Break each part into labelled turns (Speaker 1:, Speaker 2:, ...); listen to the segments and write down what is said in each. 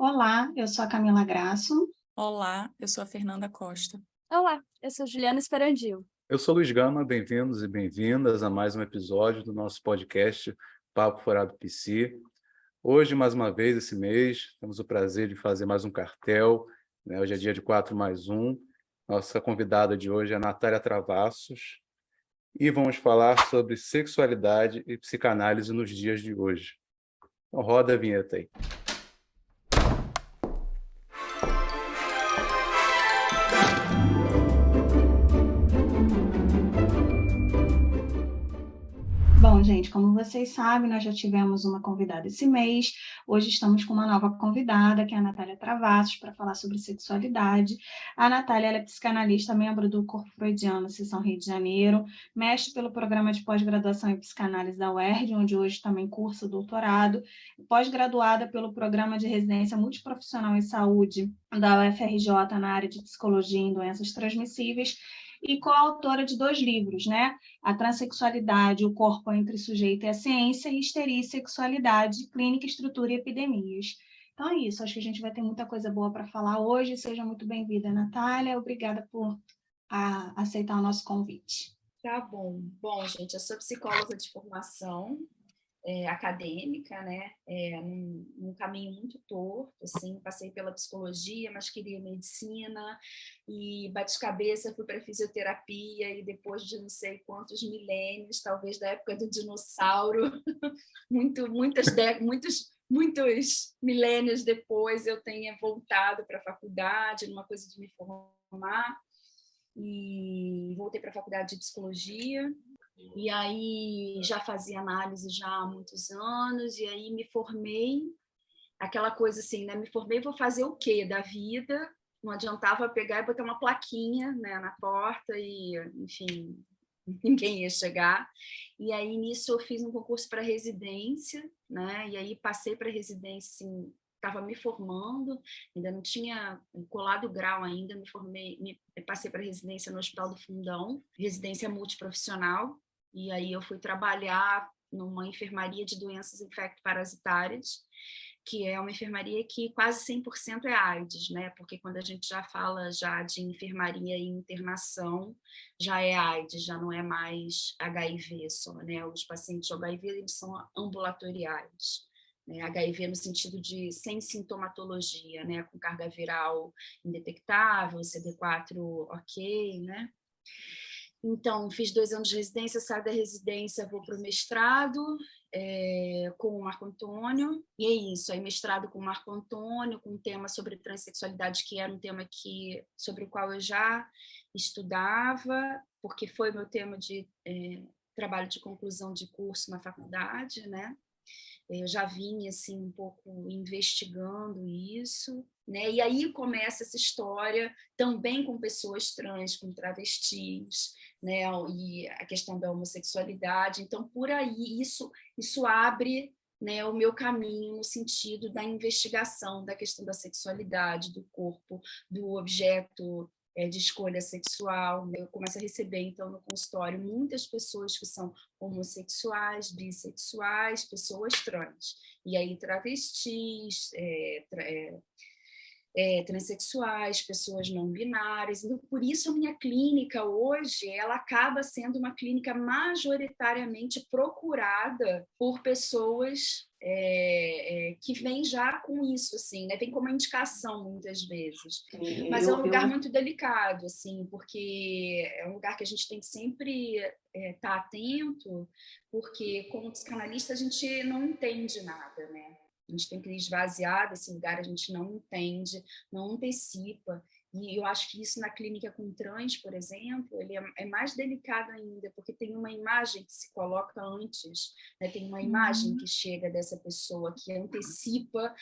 Speaker 1: Olá, eu sou a Camila Grasso.
Speaker 2: Olá, eu sou a Fernanda Costa.
Speaker 3: Olá, eu sou Juliana Esperandil.
Speaker 4: Eu sou Luiz Gama, bem-vindos e bem-vindas a mais um episódio do nosso podcast Papo Furado PC. Hoje, mais uma vez, esse mês, temos o prazer de fazer mais um cartel, né? Hoje é dia de 4+1. Nossa convidada de hoje é a Natália Travassos e vamos falar sobre sexualidade e psicanálise nos dias de hoje. Então, roda a vinheta aí.
Speaker 1: Bom, gente, como vocês sabem, nós já tivemos uma convidada esse mês. Hoje estamos com uma nova convidada, que é a Natália Travassos, para falar sobre sexualidade. A Natália ela é psicanalista, membro do Corpo Freudiano, Seção Rio de Janeiro, mestre pelo programa de pós-graduação em psicanálise da UERJ, onde hoje também cursa doutorado, pós-graduada pelo programa de residência multiprofissional em saúde da UFRJ na área de psicologia em doenças transmissíveis, e coautora de 2 livros, né? A Transsexualidade, o Corpo entre o Sujeito e a Ciência, e Histeria e Sexualidade, Clínica, Estrutura e Epidemias. Então é isso, acho que a gente vai ter muita coisa boa para falar hoje. Seja muito bem-vinda, Natália. Obrigada por aceitar o nosso convite.
Speaker 5: Tá bom. Bom, gente, eu sou psicóloga de formação, acadêmica, né? Num caminho muito torto, assim, passei pela psicologia, mas queria medicina, e bati cabeça, fui para fisioterapia, e depois de não sei quantos milênios, talvez da época do dinossauro, muitos milênios depois, eu tenha voltado para a faculdade, numa coisa de me formar, e voltei para a faculdade de psicologia. E aí já fazia análise já há muitos anos, e aí me formei, aquela coisa assim, né? Me formei, vou fazer o quê da vida? Não adiantava pegar e botar uma plaquinha, né, na porta e, enfim, ninguém ia chegar. E aí nisso eu fiz um concurso para residência, né? E aí passei para residência, assim, estava me formando, ainda não tinha colado o grau ainda, me formei, passei para residência no Hospital do Fundão, residência multiprofissional. E aí eu fui trabalhar numa enfermaria de doenças infecto-parasitárias, que é uma enfermaria que quase 100% é AIDS, né? Porque quando a gente já fala já de enfermaria e internação, já é AIDS, já não é mais HIV só, né? Os pacientes de HIV eles são ambulatoriais, né? HIV no sentido de sem sintomatologia, né? Com carga viral indetectável, CD4 ok, né? Então, fiz 2 anos de residência, saio da residência, vou para o mestrado com o Marco Antônio, e é isso, aí mestrado com o Marco Antônio, com um tema sobre transexualidade, que era um tema sobre o qual eu já estudava, porque foi meu tema de trabalho de conclusão de curso na faculdade, né? Eu já vinha assim um pouco investigando isso, né? E aí começa essa história também com pessoas trans, com travestis, né? E a questão da homossexualidade. Então, por aí isso abre, né, o meu caminho no sentido da investigação da questão da sexualidade, do corpo, do objeto de escolha sexual. Eu começo a receber, então, no consultório, muitas pessoas que são homossexuais, bissexuais, pessoas trans. E aí, travestis, transexuais, pessoas não binárias. Então, por isso, a minha clínica hoje ela acaba sendo uma clínica majoritariamente procurada por pessoas que vêm já com isso, assim, né? Vem como uma indicação muitas vezes. Mas é um lugar muito delicado, assim, porque é um lugar que a gente tem que sempre estar atento, porque como psicanalista a gente não entende nada, né? A gente tem que esvaziar desse lugar, a gente não entende, não antecipa. E eu acho que isso na clínica com trans, por exemplo, ele é mais delicado ainda, porque tem uma imagem que se coloca antes, né? Tem uma imagem que chega dessa pessoa que antecipa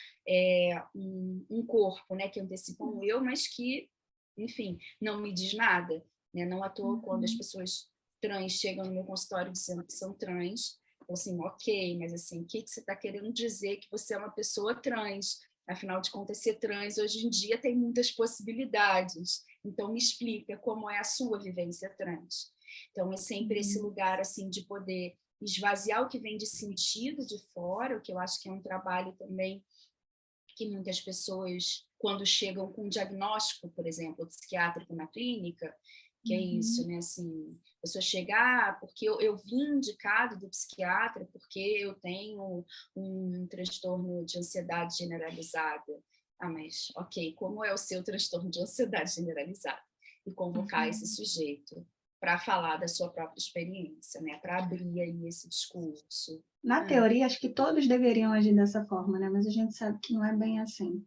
Speaker 5: um corpo, né? Que antecipa um eu, mas que, enfim, não me diz nada, né? Não à toa, quando as pessoas trans chegam no meu consultório dizendo que são trans, assim, ok, mas assim, o que você está querendo dizer que você é uma pessoa trans? Afinal de contas, ser trans hoje em dia tem muitas possibilidades. Então, me explica como é a sua vivência trans. Então, é sempre esse lugar assim de poder esvaziar o que vem de sentido de fora, o que eu acho que é um trabalho também que muitas pessoas, quando chegam com um diagnóstico, por exemplo, psiquiátrico na clínica, que é isso, né? Assim, a pessoa chegar, porque eu vim indicado do psiquiatra porque eu tenho um transtorno de ansiedade generalizada. Ah, mas, ok, como é o seu transtorno de ansiedade generalizada? E convocar esse sujeito para falar da sua própria experiência, né? Para abrir aí esse discurso.
Speaker 1: Na teoria, acho que todos deveriam agir dessa forma, né? Mas a gente sabe que não é bem assim,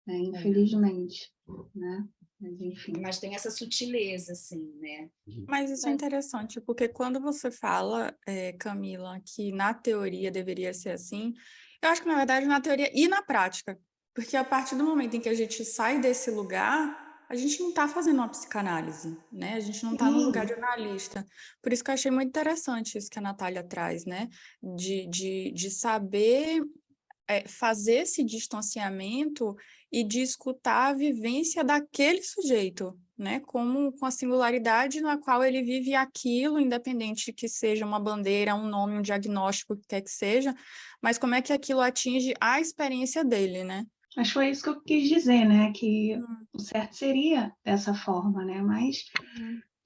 Speaker 1: né? Infelizmente, né? Mas, enfim.
Speaker 5: Mas tem essa sutileza, assim, né?
Speaker 2: Mas isso é interessante, porque quando você fala, Camila, que na teoria deveria ser assim, eu acho que, na verdade, na teoria e na prática. Porque a partir do momento em que a gente sai desse lugar, a gente não está fazendo uma psicanálise, né? A gente não está no lugar de analista. Por isso que eu achei muito interessante isso que a Natália traz, né? De saber fazer esse distanciamento e de escutar a vivência daquele sujeito, né? Como com a singularidade na qual ele vive aquilo, independente que seja uma bandeira, um nome, um diagnóstico, o que quer que seja, mas como é que aquilo atinge a experiência dele, né?
Speaker 1: Mas foi isso que eu quis dizer, né? Que o certo seria dessa forma, né? Mas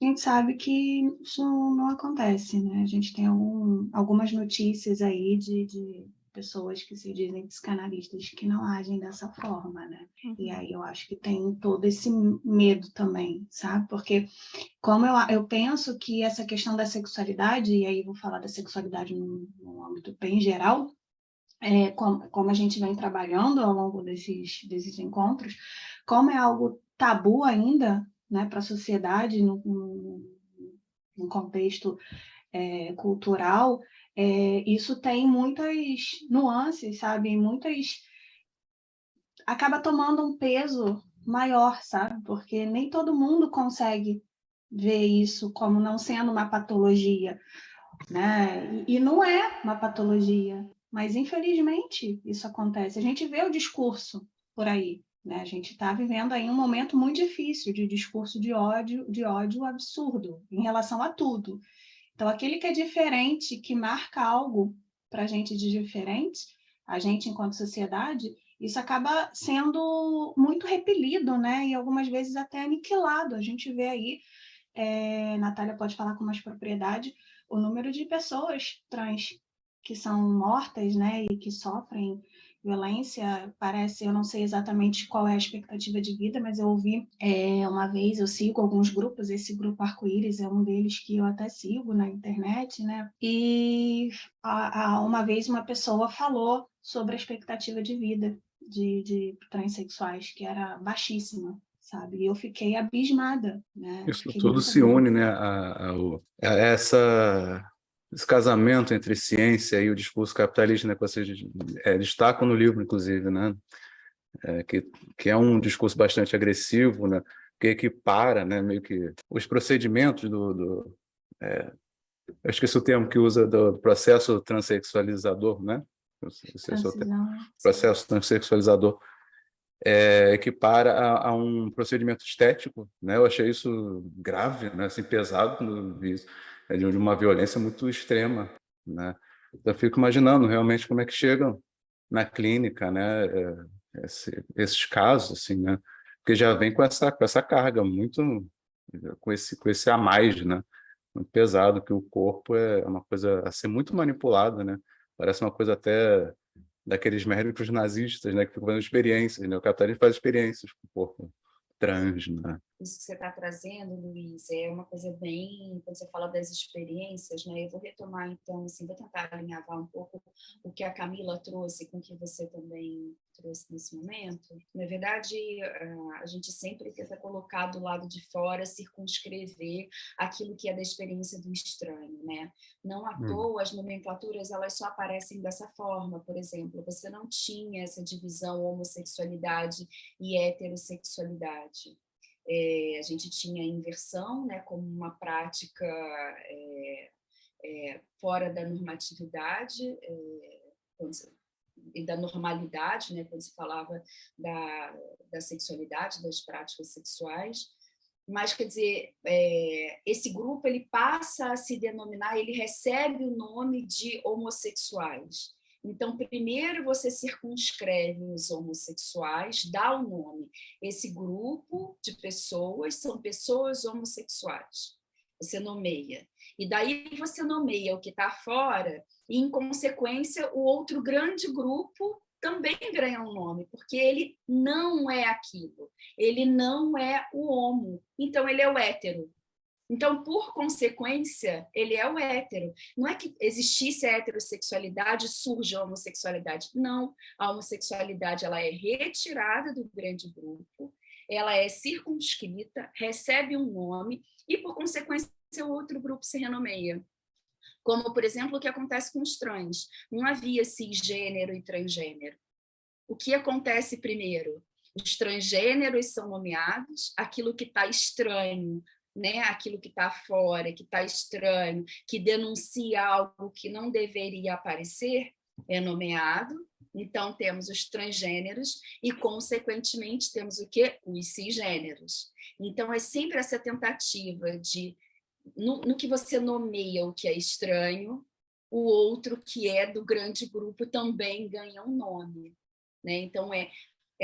Speaker 1: a gente sabe que isso não acontece, né? A gente tem algumas notícias aí de pessoas que se dizem psicanalistas que não agem dessa forma, né? E aí eu acho que tem todo esse medo também, sabe? Porque como eu penso que essa questão da sexualidade, e aí vou falar da sexualidade num âmbito bem geral, como a gente vem trabalhando ao longo desses encontros, como é algo tabu ainda, né, para a sociedade, no contexto cultural, isso tem muitas nuances, sabe? Acaba tomando um peso maior, sabe? Porque nem todo mundo consegue ver isso como não sendo uma patologia, né? E não é uma patologia, mas infelizmente isso acontece. A gente vê o discurso por aí, né? A gente está vivendo aí um momento muito difícil de discurso de ódio absurdo em relação a tudo. Então, aquele que é diferente, que marca algo para a gente de diferente, a gente enquanto sociedade, isso acaba sendo muito repelido, né? E algumas vezes até aniquilado. A gente vê aí, Natália pode falar com mais propriedade, o número de pessoas trans que são mortas, né, e que sofrem violência, eu não sei exatamente qual é a expectativa de vida, mas eu ouvi uma vez, eu sigo alguns grupos, esse grupo Arco-Íris é um deles que eu até sigo na internet, né, e uma vez uma pessoa falou sobre a expectativa de vida de transexuais, que era baixíssima, sabe? E eu fiquei abismada, né?
Speaker 4: Isso tudo se une, né, esse casamento entre ciência e o discurso capitalista, né, que vocês destacam no livro, inclusive, né, que é um discurso bastante agressivo, né, que equipara, né, meio que os procedimentos eu esqueci o termo que usa do processo transexualizador, né? Processo transexualizador. Equipara a um procedimento estético, né? Eu achei isso grave, né? Assim, pesado quando vi isso, de uma violência muito extrema, né? Então, eu fico imaginando realmente como é que chegam na clínica, né? Esses casos, assim, né? Porque já vem com essa carga muito, com esse a mais, né? Muito pesado, que o corpo é uma coisa a ser muito manipulada, né? Parece uma coisa até daqueles médicos nazistas, né, que ficam fazendo experiências, né? O capitalismo faz experiências com o corpo trans, né?
Speaker 5: Isso que você está trazendo, Luiz, é uma coisa bem... Quando você fala das experiências, né, eu vou retomar, então, assim, vou tentar alinhavar um pouco o que a Camila trouxe com o que você também trouxe nesse momento. Na verdade, a gente sempre tenta colocar do lado de fora, circunscrever aquilo que é da experiência do estranho, né? Não à toa, as nomenclaturas, elas só aparecem dessa forma. Por exemplo, você não tinha essa divisão homossexualidade e heterossexualidade. A gente tinha a inversão, né, como uma prática fora da normatividade e da normalidade, né, quando se falava da sexualidade, das práticas sexuais. Mas, quer dizer, esse grupo ele passa a se denominar, ele recebe o nome de homossexuais. Então, primeiro você circunscreve os homossexuais, dá o nome. Esse grupo de pessoas são pessoas homossexuais. Você nomeia. E daí você nomeia o que está fora e, em consequência, o outro grande grupo também ganha um nome, porque ele não é aquilo. Ele não é o homo. Então, ele é o hétero. Então, por consequência, ele é o hétero. Não é que existisse a heterossexualidade, surge a homossexualidade. Não, a homossexualidade ela é retirada do grande grupo, ela é circunscrita, recebe um nome e, por consequência, o outro grupo se renomeia. Como, por exemplo, o que acontece com os trans. Não havia cisgênero e transgênero. O que acontece primeiro? Os transgêneros são nomeados, aquilo que está estranho, né? Aquilo que está fora, que está estranho, que denuncia algo que não deveria aparecer, é nomeado. Então, temos os transgêneros e, consequentemente, temos o quê? Os cisgêneros. Então, é sempre essa tentativa de, no que você nomeia o que é estranho, o outro que é do grande grupo também ganha um nome. Né? Então, é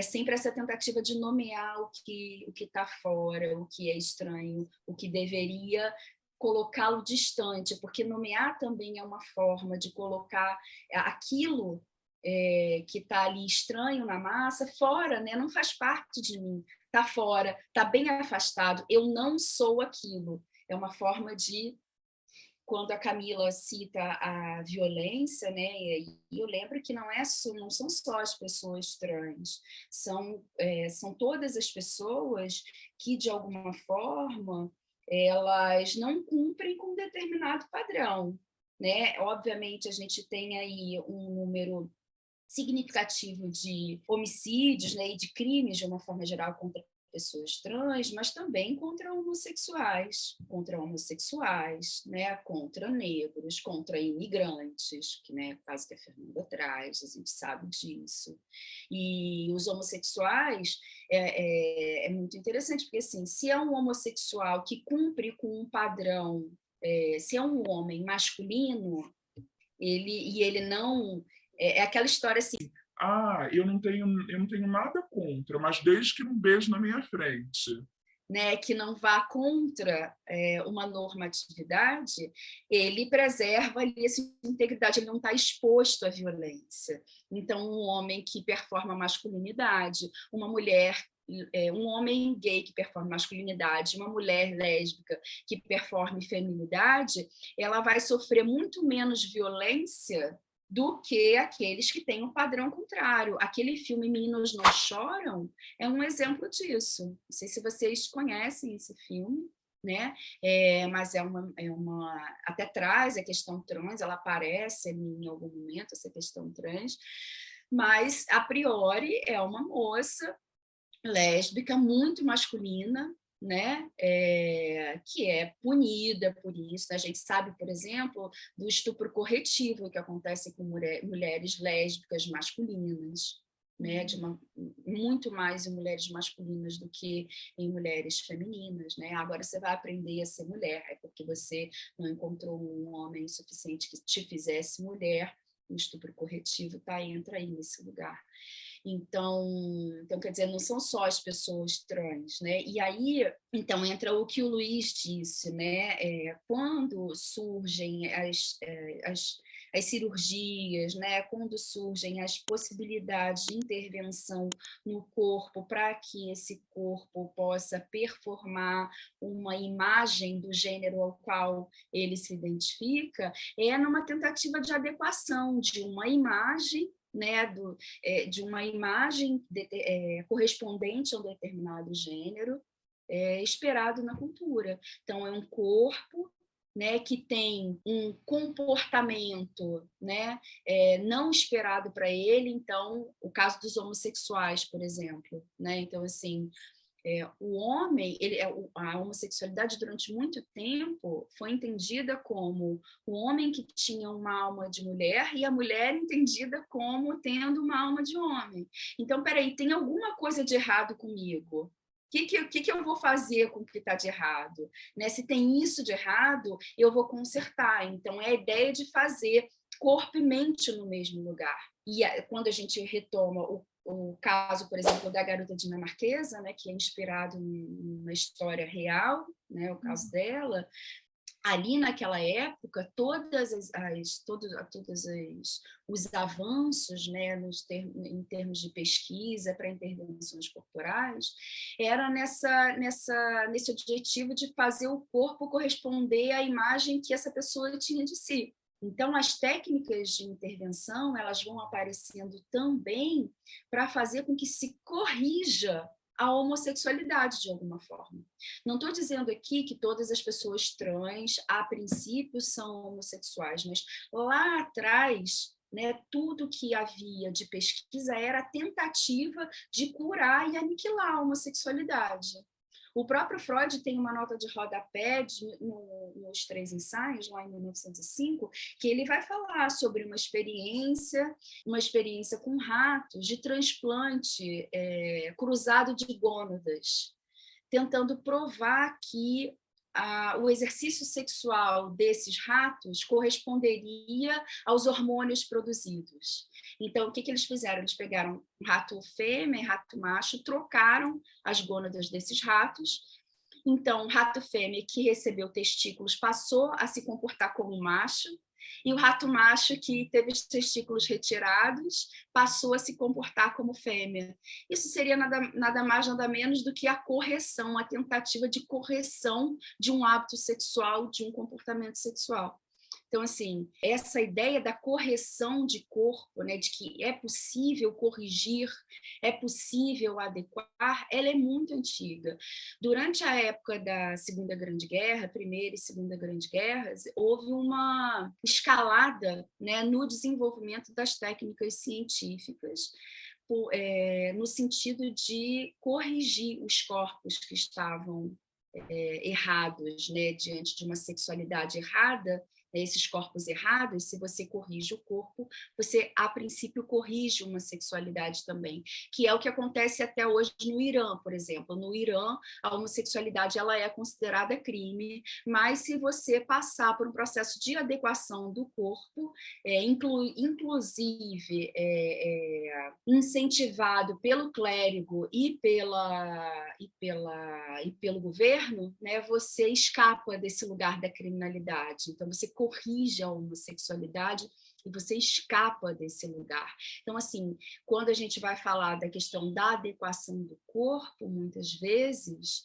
Speaker 5: sempre essa tentativa de nomear o que está fora, o que é estranho, o que deveria colocá-lo distante, porque nomear também é uma forma de colocar aquilo que está ali estranho na massa fora, né? Não faz parte de mim, está fora, está bem afastado, eu não sou aquilo. É uma forma de... Quando a Camila cita a violência, né, e eu lembro que não são só as pessoas trans, são todas as pessoas que, de alguma forma, elas não cumprem com um determinado padrão. Né? Obviamente, a gente tem aí um número significativo de homicídios, né, e de crimes, de uma forma geral, contra pessoas trans, mas também contra homossexuais, né, contra negros, contra imigrantes, que, né, o caso que a Fernanda traz, a gente sabe disso. E os homossexuais é muito interessante, porque assim, se é um homossexual que cumpre com um padrão, se é um homem masculino, ele não... É aquela história assim,
Speaker 6: eu não tenho nada contra, mas desde que não beije na minha frente.
Speaker 5: Né, que não vá contra uma normatividade, ele preserva ali essa integridade, ele não está exposto à violência. Então, um homem que performa masculinidade, uma mulher, um homem gay que performa masculinidade, uma mulher lésbica que performe feminidade, ela vai sofrer muito menos violência do que aqueles que têm um padrão contrário. Aquele filme Meninos Não Choram é um exemplo disso. Não sei se vocês conhecem esse filme, né? Mas até traz a questão trans, ela aparece em algum momento, essa questão trans, mas, a priori, é uma moça lésbica muito masculina, né, que é punida por isso. A gente sabe, por exemplo, do estupro corretivo que acontece com mulheres lésbicas masculinas, né, muito mais em mulheres masculinas do que em mulheres femininas. Né? Agora você vai aprender a ser mulher, é porque você não encontrou um homem suficiente que te fizesse mulher. O estupro corretivo entra aí nesse lugar. Então, quer dizer, não são só as pessoas trans, né? E aí, então, entra o que o Luiz disse, né? Quando surgem as cirurgias, né? Quando surgem as possibilidades de intervenção no corpo para que esse corpo possa performar uma imagem do gênero ao qual ele se identifica, é numa tentativa de adequação de uma imagem, né, de uma imagem correspondente a um determinado gênero esperado na cultura. Então, é um corpo, né, que tem um comportamento, né, não esperado para ele. Então, o caso dos homossexuais, por exemplo. Né? Então, assim, o homem, a homossexualidade durante muito tempo foi entendida como o homem que tinha uma alma de mulher e a mulher entendida como tendo uma alma de homem. Então, peraí, tem alguma coisa de errado comigo? O que eu vou fazer com o que está de errado? Né? Se tem isso de errado, eu vou consertar. Então, é a ideia de fazer corpo e mente no mesmo lugar. E quando a gente retoma o caso, por exemplo, da garota dinamarquesa, né, que é inspirado numa história real, né, o caso dela, ali naquela época, os avanços, né, em termos de pesquisa para intervenções corporais, era nesse objetivo de fazer o corpo corresponder à imagem que essa pessoa tinha de si. Então, as técnicas de intervenção, elas vão aparecendo também para fazer com que se corrija a homossexualidade de alguma forma. Não estou dizendo aqui que todas as pessoas trans, a princípio, são homossexuais, mas lá atrás, né, tudo que havia de pesquisa era a tentativa de curar e aniquilar a homossexualidade. O próprio Freud tem uma nota de rodapé nos 3 ensaios, lá em 1905, que ele vai falar sobre uma experiência com ratos de transplante cruzado de gônadas, tentando provar que o exercício sexual desses ratos corresponderia aos hormônios produzidos. Então, o que eles fizeram? Eles pegaram um rato fêmea e rato macho, trocaram as gônadas desses ratos. Então, o rato fêmea que recebeu testículos passou a se comportar como macho, e o rato macho que teve os testículos retirados passou a se comportar como fêmea. Isso seria nada mais, nada menos do que a correção, a tentativa de correção de um hábito sexual, de um comportamento sexual. Então, assim, essa ideia da correção de corpo, né, de que é possível corrigir, é possível adequar, ela é muito antiga. Durante a época da Segunda Grande Guerra, Primeira e Segunda Grande Guerras, houve uma escalada, né, no desenvolvimento das técnicas científicas, no sentido de corrigir os corpos que estavam errados, né, diante de uma sexualidade errada. Esses corpos errados, se você corrige o corpo, você, a princípio, corrige uma sexualidade também, que é o que acontece até hoje no Irã, por exemplo. No Irã, a homossexualidade ela é considerada crime, mas se você passar por um processo de adequação do corpo, inclusive incentivado pelo clérigo e pelo governo, né, você escapa desse lugar da criminalidade. Então, você corrige a homossexualidade e você escapa desse lugar. Então, assim, quando a gente vai falar da questão da adequação do corpo, muitas vezes,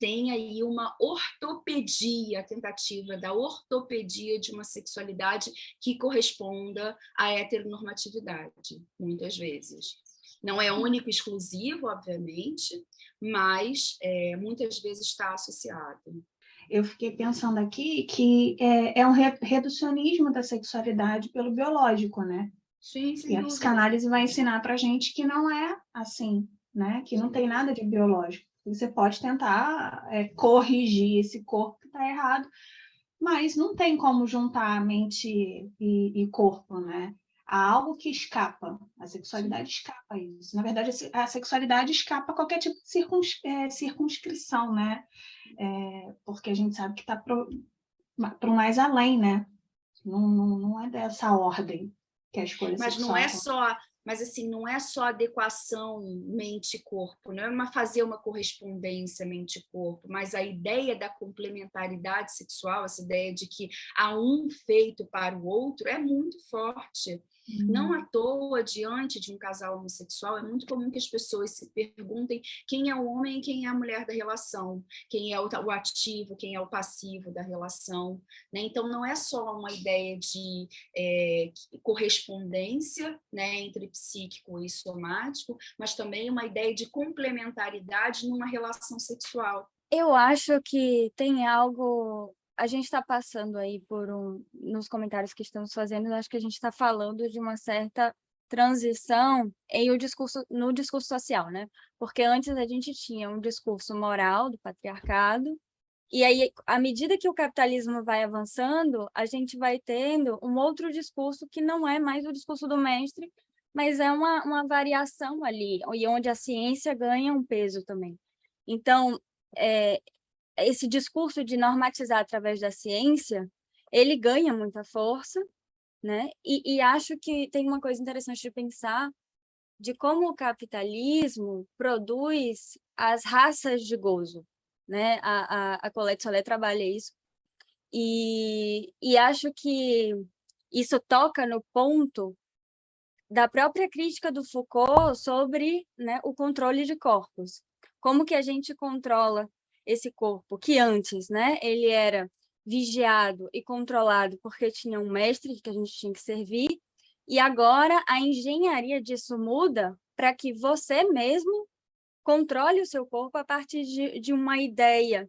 Speaker 5: tem aí uma ortopedia, a tentativa da ortopedia de uma sexualidade que corresponda à heteronormatividade, muitas vezes. Não é único e exclusivo, obviamente, mas muitas vezes está associado.
Speaker 1: Eu fiquei pensando aqui que é um reducionismo da sexualidade pelo biológico, né?
Speaker 5: Sim, sem
Speaker 1: e a
Speaker 5: dúvida.
Speaker 1: psicanálise vai ensinar para a gente que não é assim, né? Que não tem nada de biológico. Você pode tentar corrigir esse corpo que está errado, mas não tem como juntar mente e corpo, né? Há algo que escapa, a sexualidade escapa a isso. Na verdade, a sexualidade escapa a qualquer tipo de circunscrição, né? Porque a gente sabe que está para o mais além, né? Não é dessa ordem que a escolha
Speaker 5: Mas
Speaker 1: sexual...
Speaker 5: não é só... Mas, assim, não é só adequação mente-corpo, não é fazer uma correspondência mente-corpo, mas a ideia da complementaridade sexual, essa ideia de que há um feito para o outro, é muito forte. Não à toa, diante de um casal homossexual, é muito comum que as pessoas se perguntem quem é o homem e quem é a mulher da relação, quem é o ativo, quem é o passivo da relação, né? Então, não é só uma ideia de correspondência, né, entre psíquico e somático, mas também uma ideia de complementaridade numa relação sexual.
Speaker 3: Eu acho que tem algo... A gente está passando aí nos comentários que estamos fazendo, eu acho que a gente está falando de uma certa transição no discurso social, né? Porque antes a gente tinha um discurso moral do patriarcado, e aí, à medida que o capitalismo vai avançando, a gente vai tendo um outro discurso que não é mais o discurso do mestre, mas é uma variação ali, e onde a ciência ganha um peso também. Então, esse discurso de normatizar através da ciência, ele ganha muita força, né? E acho que tem uma coisa interessante de pensar de como o capitalismo produz as raças de gozo, né? A Colette Solé trabalha isso. E acho que isso toca no ponto da própria crítica do Foucault sobre, né, o controle de corpos. Como que a gente controla esse corpo que antes, né, ele era vigiado e controlado porque tinha um mestre que a gente tinha que servir, e agora a engenharia disso muda para que você mesmo controle o seu corpo a partir de uma ideia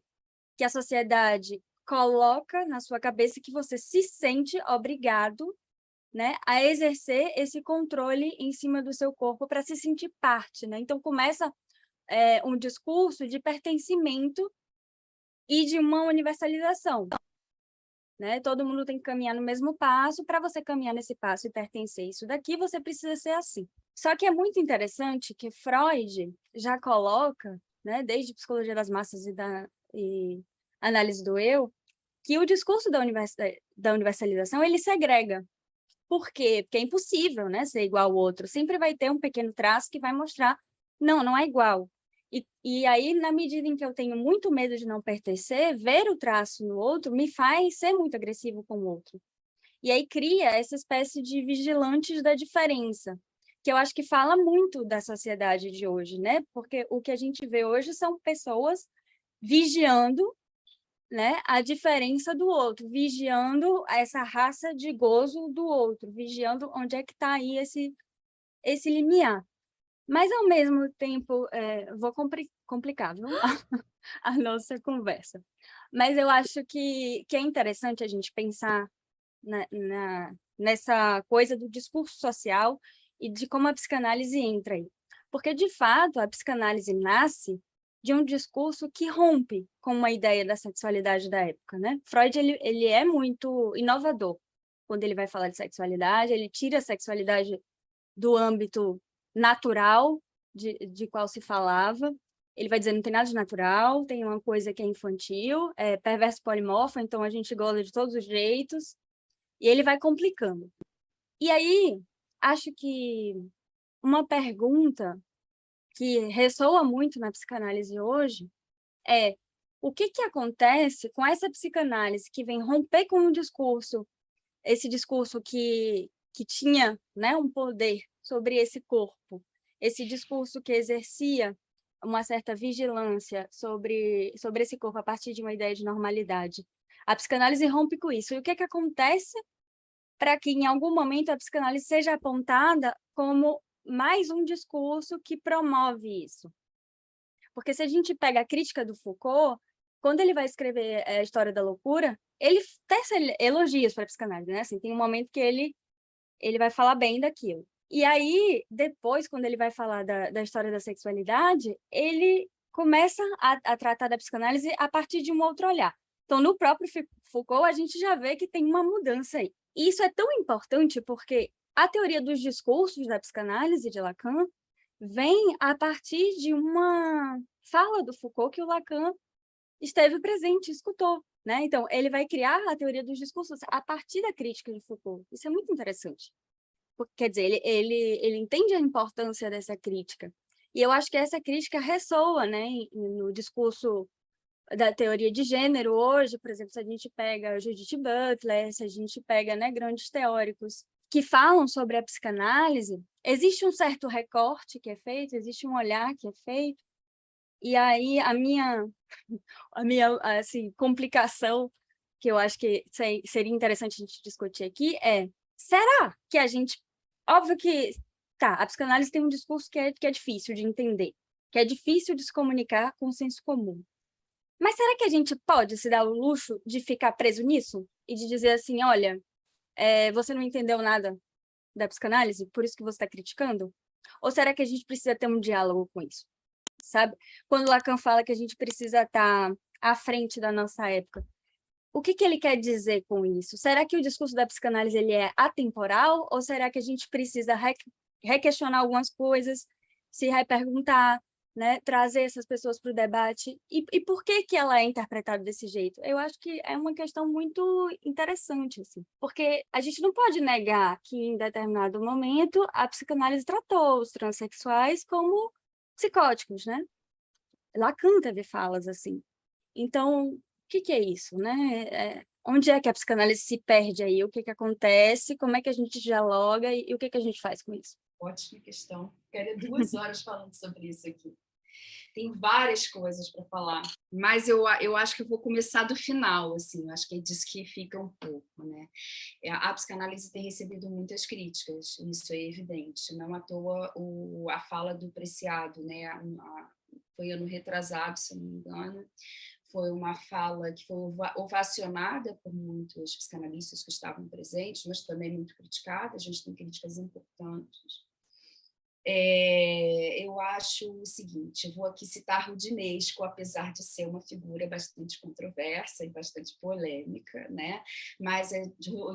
Speaker 3: que a sociedade coloca na sua cabeça que você se sente obrigado, né, a exercer esse controle em cima do seu corpo para se sentir parte, né? Então começa um discurso de pertencimento e de uma universalização, né? Todo mundo tem que caminhar no mesmo passo. Para você caminhar nesse passo e pertencer a isso daqui, você precisa ser assim. Só que é muito interessante que Freud já coloca, né, desde Psicologia das Massas e Análise do Eu, que o discurso da universalização ele segrega. Por quê? Porque é impossível, né, ser igual ao outro. Sempre vai ter um pequeno traço que vai mostrar, não é igual. E aí, na medida em que eu tenho muito medo de não pertencer, ver o traço no outro me faz ser muito agressivo com o outro. E aí cria essa espécie de vigilantes da diferença, que eu acho que fala muito da sociedade de hoje, né? Porque o que a gente vê hoje são pessoas vigiando, né, a diferença do outro, vigiando essa raça de gozo do outro, vigiando onde é que está aí esse limiar. Mas, ao mesmo tempo, vou complicar, viu? A nossa conversa. Mas eu acho que é interessante a gente pensar nessa coisa do discurso social e de como a psicanálise entra aí. Porque, de fato, a psicanálise nasce de um discurso que rompe com uma ideia da sexualidade da época, né? Freud, ele é muito inovador quando ele vai falar de sexualidade, ele tira a sexualidade do âmbito natural de qual se falava, ele vai dizer não tem nada de natural, tem uma coisa que é infantil, é perverso polimorfo, então a gente goza de todos os jeitos, e ele vai complicando. E aí, acho que uma pergunta que ressoa muito na psicanálise hoje é o que acontece com essa psicanálise que vem romper com um discurso, esse discurso que tinha, né, um poder sobre esse corpo, esse discurso que exercia uma certa vigilância sobre esse corpo a partir de uma ideia de normalidade. A psicanálise rompe com isso. E o que acontece para que, em algum momento, a psicanálise seja apontada como mais um discurso que promove isso? Porque se a gente pega a crítica do Foucault, quando ele vai escrever a História da Loucura, ele tece elogios para a psicanálise, né? Assim, tem um momento que ele vai falar bem daquilo. E aí, depois, quando ele vai falar da história da sexualidade, ele começa a tratar da psicanálise a partir de um outro olhar. Então, no próprio Foucault, a gente já vê que tem uma mudança aí. E isso é tão importante porque a teoria dos discursos da psicanálise de Lacan vem a partir de uma fala do Foucault que o Lacan esteve presente e escutou, né? Então, ele vai criar a teoria dos discursos a partir da crítica de Foucault. Isso é muito interessante. Porque, quer dizer, ele entende a importância dessa crítica. E eu acho que essa crítica ressoa, né, no discurso da teoria de gênero hoje. Por exemplo, se a gente pega Judith Butler, se a gente pega, né, grandes teóricos que falam sobre a psicanálise, existe um certo recorte que é feito, existe um olhar que é feito, e aí a minha assim, complicação, que eu acho que seria interessante a gente discutir aqui, é: será que a gente... Óbvio que, tá, a psicanálise tem um discurso que é difícil de entender, que é difícil de se comunicar com o senso comum. Mas será que a gente pode se dar o luxo de ficar preso nisso? E de dizer assim, olha, você não entendeu nada da psicanálise, por isso que você está criticando? Ou será que a gente precisa ter um diálogo com isso? Sabe? Quando Lacan fala que a gente precisa estar à frente da nossa época, o que ele quer dizer com isso? Será que o discurso da psicanálise ele é atemporal? Ou será que a gente precisa requestionar algumas coisas, se reperguntar, né, trazer essas pessoas para o debate e por que que ela é interpretada desse jeito? Eu acho que é uma questão muito interessante, assim, porque a gente não pode negar que em determinado momento a psicanálise tratou os transexuais como psicóticos, né? Lacan teve falas assim. Então, o que que é isso, né? Onde é que a psicanálise se perde aí? O que que acontece? Como é que a gente dialoga e o que que a gente faz com isso?
Speaker 5: Ótima questão. Quero 2 horas falando sobre isso aqui. Tem várias coisas para falar, mas eu acho que eu vou começar do final, assim, acho que é disso que fica um pouco, né? A psicanálise tem recebido muitas críticas, isso é evidente, não à toa a fala do Preciado, né? Foi ano retrasado, se não me engano, foi uma fala que foi ovacionada por muitos psicanalistas que estavam presentes, mas também muito criticada, a gente tem críticas importantes. Eu acho o seguinte, eu vou aqui citar Rudinesco, apesar de ser uma figura bastante controversa e bastante polêmica, né? Mas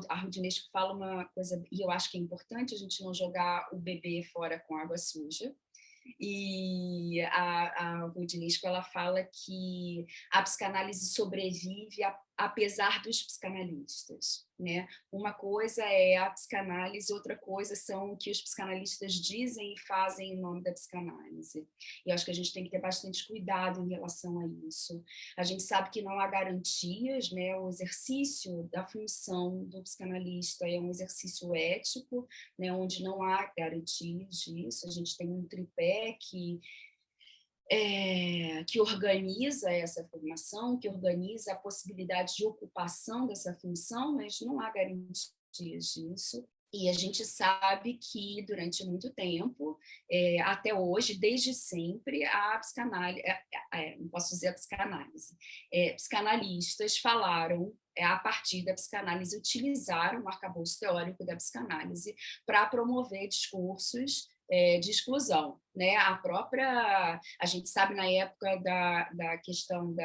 Speaker 5: a Rudinesco fala uma coisa, e eu acho que é importante a gente não jogar o bebê fora com água suja, e a Rudinesco, ela fala que a psicanálise sobrevive apesar dos psicanalistas, né? Uma coisa é a psicanálise, outra coisa são o que os psicanalistas dizem e fazem em nome da psicanálise. E eu acho que a gente tem que ter bastante cuidado em relação a isso. A gente sabe que não há garantias, né? O exercício da função do psicanalista é um exercício ético, né? Onde não há garantias disso. A gente tem um tripé que organiza essa formação, que organiza a possibilidade de ocupação dessa função, mas não há garantias disso. E a gente sabe que, durante muito tempo, até hoje, desde sempre, a psicanálise, não posso dizer a psicanálise, psicanalistas falaram, a partir da psicanálise, utilizaram o arcabouço teórico da psicanálise para promover discursos de exclusão, né? A gente sabe na época da questão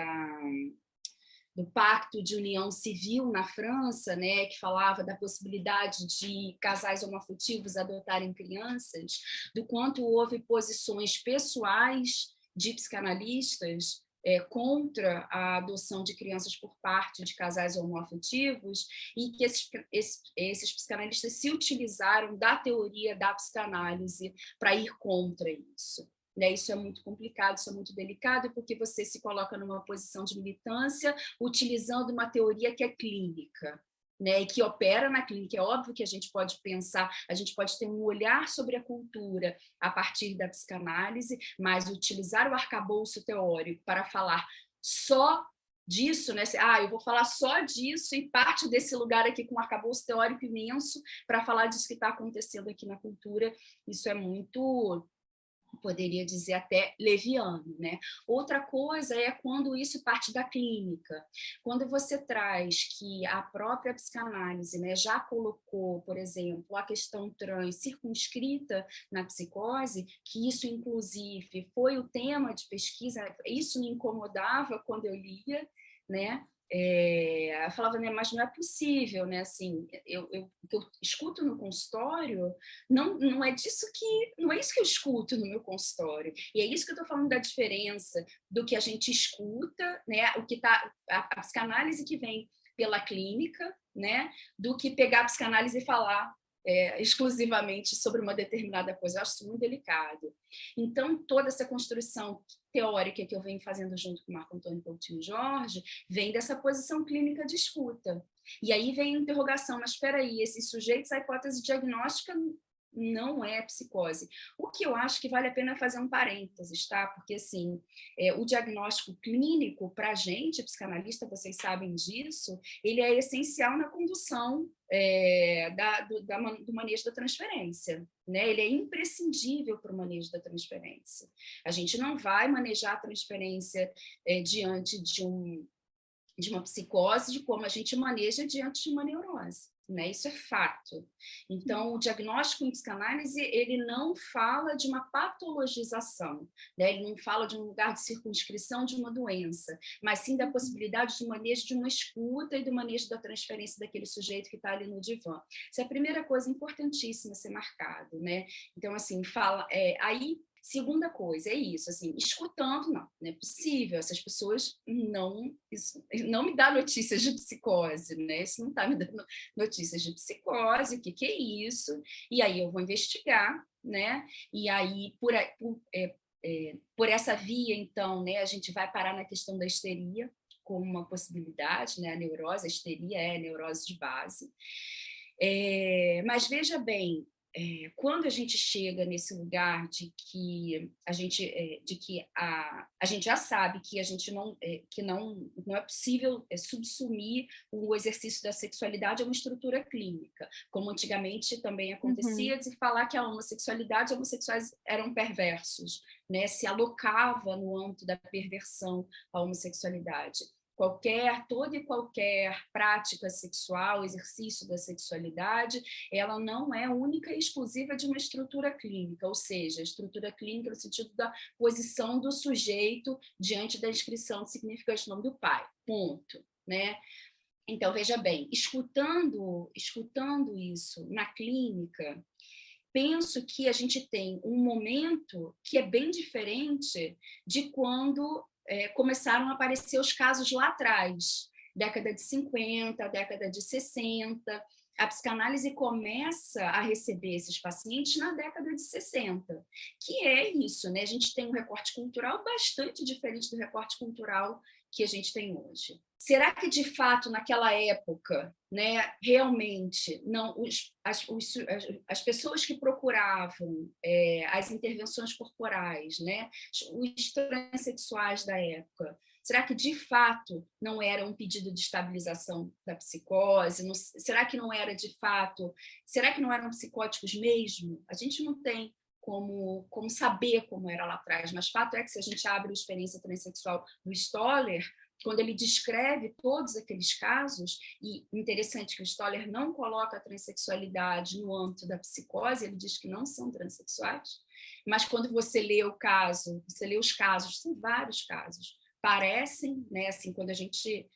Speaker 5: do Pacto de União Civil na França, né, que falava da possibilidade de casais homoafetivos adotarem crianças, do quanto houve posições pessoais de psicanalistas contra a adoção de crianças por parte de casais homoafetivos, e que esses psicanalistas se utilizaram da teoria da psicanálise para ir contra isso. Né? Isso é muito complicado, isso é muito delicado, porque você se coloca numa posição de militância utilizando uma teoria que é clínica, né, e que opera na clínica. É óbvio que a gente pode pensar, a gente pode ter um olhar sobre a cultura a partir da psicanálise, mas utilizar o arcabouço teórico para falar só disso, né? Eu vou falar só disso e parte desse lugar aqui com um arcabouço teórico imenso para falar disso que está acontecendo aqui na cultura, isso é muito, poderia dizer até leviano, né? Outra coisa é quando isso parte da clínica. Quando você traz que a própria psicanálise, né, já colocou, por exemplo, a questão trans circunscrita na psicose, que isso, inclusive, foi o tema de pesquisa, isso me incomodava quando eu lia, né? Eu falava, né, mas não é possível, né? Assim, o que eu escuto no consultório não é isso que eu escuto no meu consultório. E é isso que eu estou falando da diferença do que a gente escuta, né? O que tá a psicanálise que vem pela clínica, né? Do que pegar a psicanálise e falar exclusivamente sobre uma determinada coisa. Eu acho isso muito delicado. Então, toda essa construção teórica que eu venho fazendo junto com o Marco Antônio Coutinho Jorge vem dessa posição clínica de escuta. E aí vem a interrogação, mas espera aí, esses sujeitos, a hipótese diagnóstica não é psicose. O que eu acho que vale a pena fazer um parênteses, tá? Porque, assim, o diagnóstico clínico, para a gente, psicanalista, vocês sabem disso, ele é essencial na condução do manejo da transferência, né? Ele é imprescindível para o manejo da transferência. A gente não vai manejar a transferência diante de uma psicose, de como a gente maneja diante de uma neurose. Né? Isso é fato. Então, o diagnóstico em psicanálise, ele não fala de uma patologização, né? Ele não fala de um lugar de circunscrição de uma doença, mas sim da possibilidade de manejo de uma escuta e do manejo da transferência daquele sujeito que está ali no divã. Isso é a primeira coisa importantíssima a ser marcado, né? Então, assim, aí Segunda coisa, é isso, assim, escutando, não é possível, essas pessoas isso não me dá notícias de psicose, né? Isso não está me dando notícias de psicose, o que é isso? E aí eu vou investigar, né? E aí, por essa via, então, né, a gente vai parar na questão da histeria, como uma possibilidade, né? A neurose, a histeria é a neurose de base. Mas veja bem, quando a gente chega nesse lugar de que a gente já sabe que a gente não é possível subsumir o exercício da sexualidade a uma estrutura clínica, como antigamente também acontecia de falar que a homossexualidade, os homossexuais eram perversos, né? Se alocava no âmbito da perversão a homossexualidade. Toda e qualquer prática sexual, exercício da sexualidade, ela não é única e exclusiva de uma estrutura clínica, ou seja, estrutura clínica no sentido da posição do sujeito diante da inscrição de significante no nome do pai, ponto, né? Então, veja bem, escutando isso na clínica, penso que a gente tem um momento que é bem diferente de quando começaram a aparecer os casos lá atrás, década de 50, década de 60. A psicanálise começa a receber esses pacientes na década de 60, que é isso, né? A gente tem um recorte cultural bastante diferente do recorte cultural que a gente tem hoje. Será que, de fato, naquela época, né, realmente, não, as pessoas que procuravam as intervenções corporais, né, os transexuais da época, será que, de fato, não era um pedido de estabilização da psicose? Será que não era, de fato... Será que não eram psicóticos mesmo? A gente não tem como saber como era lá atrás, mas fato é que, se a gente abre a experiência transexual do Stoller, quando ele descreve todos aqueles casos, e interessante que o Stoller não coloca a transexualidade no âmbito da psicose, ele diz que não são transexuais, mas quando você lê o caso, você lê os casos, são vários casos, parecem, né, assim, quando a gente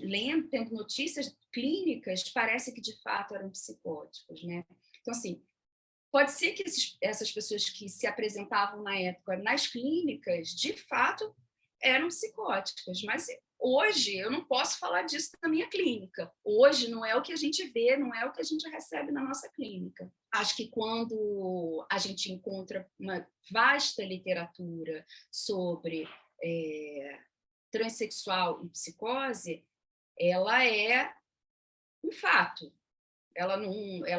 Speaker 5: lendo, tendo notícias clínicas, parece que de fato eram psicóticos, né? Então, assim, pode ser que essas pessoas que se apresentavam na época nas clínicas, de fato, eram psicóticas, mas hoje eu não posso falar disso na minha clínica. Hoje não é o que a gente vê, não é o que a gente recebe na nossa clínica. Acho que quando a gente encontra uma vasta literatura sobre transexual e psicose, ela é um fato. Ela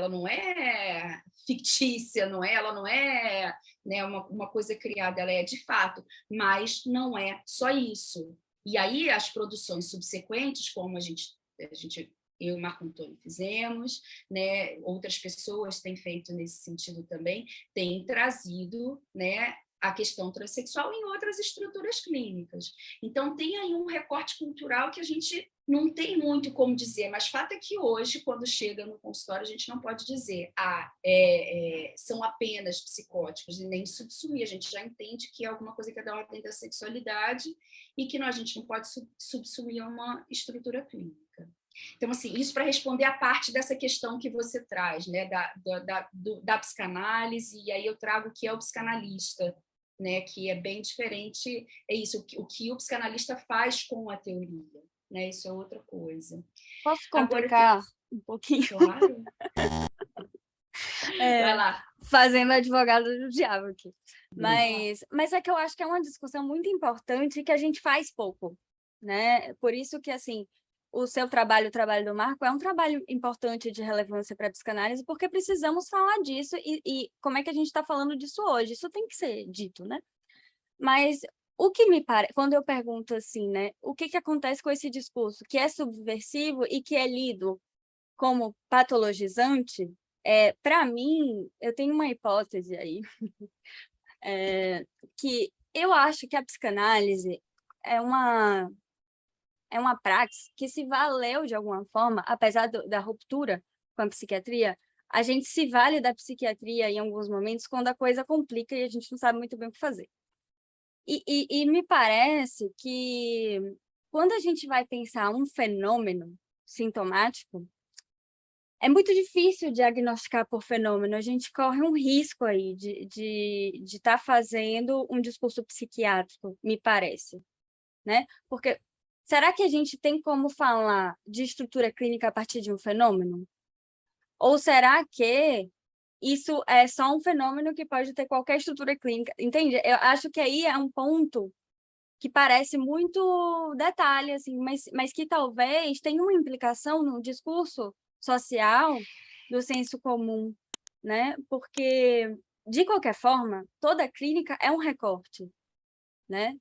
Speaker 5: não é fictícia, ela não é, né, uma coisa criada, ela é de fato, mas não é só isso. E aí as produções subsequentes, como eu e Marco Antônio fizemos, né, outras pessoas têm feito nesse sentido também, têm trazido, né, a questão transexual em outras estruturas clínicas. Então, tem aí um recorte cultural que a gente não tem muito como dizer, mas fato é que hoje, quando chega no consultório, a gente não pode dizer são apenas psicóticos, e nem subsumir, a gente já entende que é alguma coisa que é da ordem da sexualidade e que a gente não pode subsumir a uma estrutura clínica. Então, assim, isso para responder a parte dessa questão que você traz, né, da psicanálise, e aí eu trago o que é o psicanalista, né, que é bem diferente, é isso, o que o psicanalista faz com a teoria, né, isso é outra coisa.
Speaker 3: Posso complicar um pouquinho?
Speaker 5: Claro. Vai lá.
Speaker 3: Fazendo advogado do diabo aqui. Mas é que eu acho que é uma discussão muito importante que a gente faz pouco, né? Por isso que, assim, o trabalho do Marco, é um trabalho importante de relevância para a psicanálise, porque precisamos falar disso e como é que a gente está falando disso hoje? Isso tem que ser dito, né? Mas o que me parece, quando eu pergunto assim, né, o que acontece com esse discurso que é subversivo e que é lido como patologizante, para mim, eu tenho uma hipótese aí, que eu acho que a psicanálise é uma prática que se valeu de alguma forma, apesar da ruptura com a psiquiatria, a gente se vale da psiquiatria em alguns momentos quando a coisa complica e a gente não sabe muito bem o que fazer. E me parece que quando a gente vai pensar um fenômeno sintomático, é muito difícil diagnosticar por fenômeno. A gente corre um risco aí de estar fazendo um discurso psiquiátrico, me parece, né? Porque será que a gente tem como falar de estrutura clínica a partir de um fenômeno? Ou será que isso é só um fenômeno que pode ter qualquer estrutura clínica? Entende? Eu acho que aí é um ponto que parece muito detalhe, assim, mas que talvez tenha uma implicação no discurso social do senso comum, né? Porque, de qualquer forma, toda clínica é um recorte, né?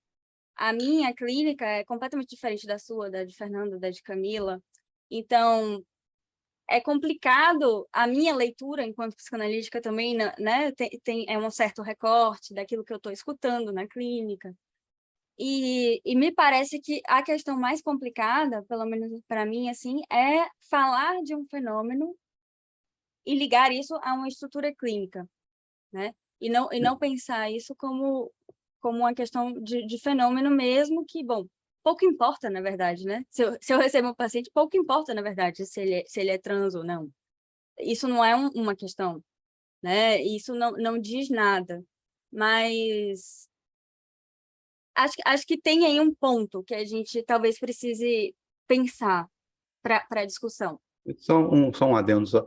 Speaker 3: A minha clínica é completamente diferente da sua, da de Fernando, da de Camila. Então, é complicado a minha leitura enquanto psicanalítica também, né? É um certo recorte daquilo que eu estou escutando na clínica. E me parece que a questão mais complicada, pelo menos para mim, assim, é falar de um fenômeno e ligar isso a uma estrutura clínica, né? E não pensar isso como uma questão de fenômeno mesmo, que, bom, pouco importa, na verdade, né? Se eu recebo um paciente, pouco importa, na verdade, se ele é trans ou não. Isso não é uma questão, né? Isso não diz nada. Mas acho que tem aí um ponto que a gente talvez precise pensar para a discussão.
Speaker 4: Só um adendo só.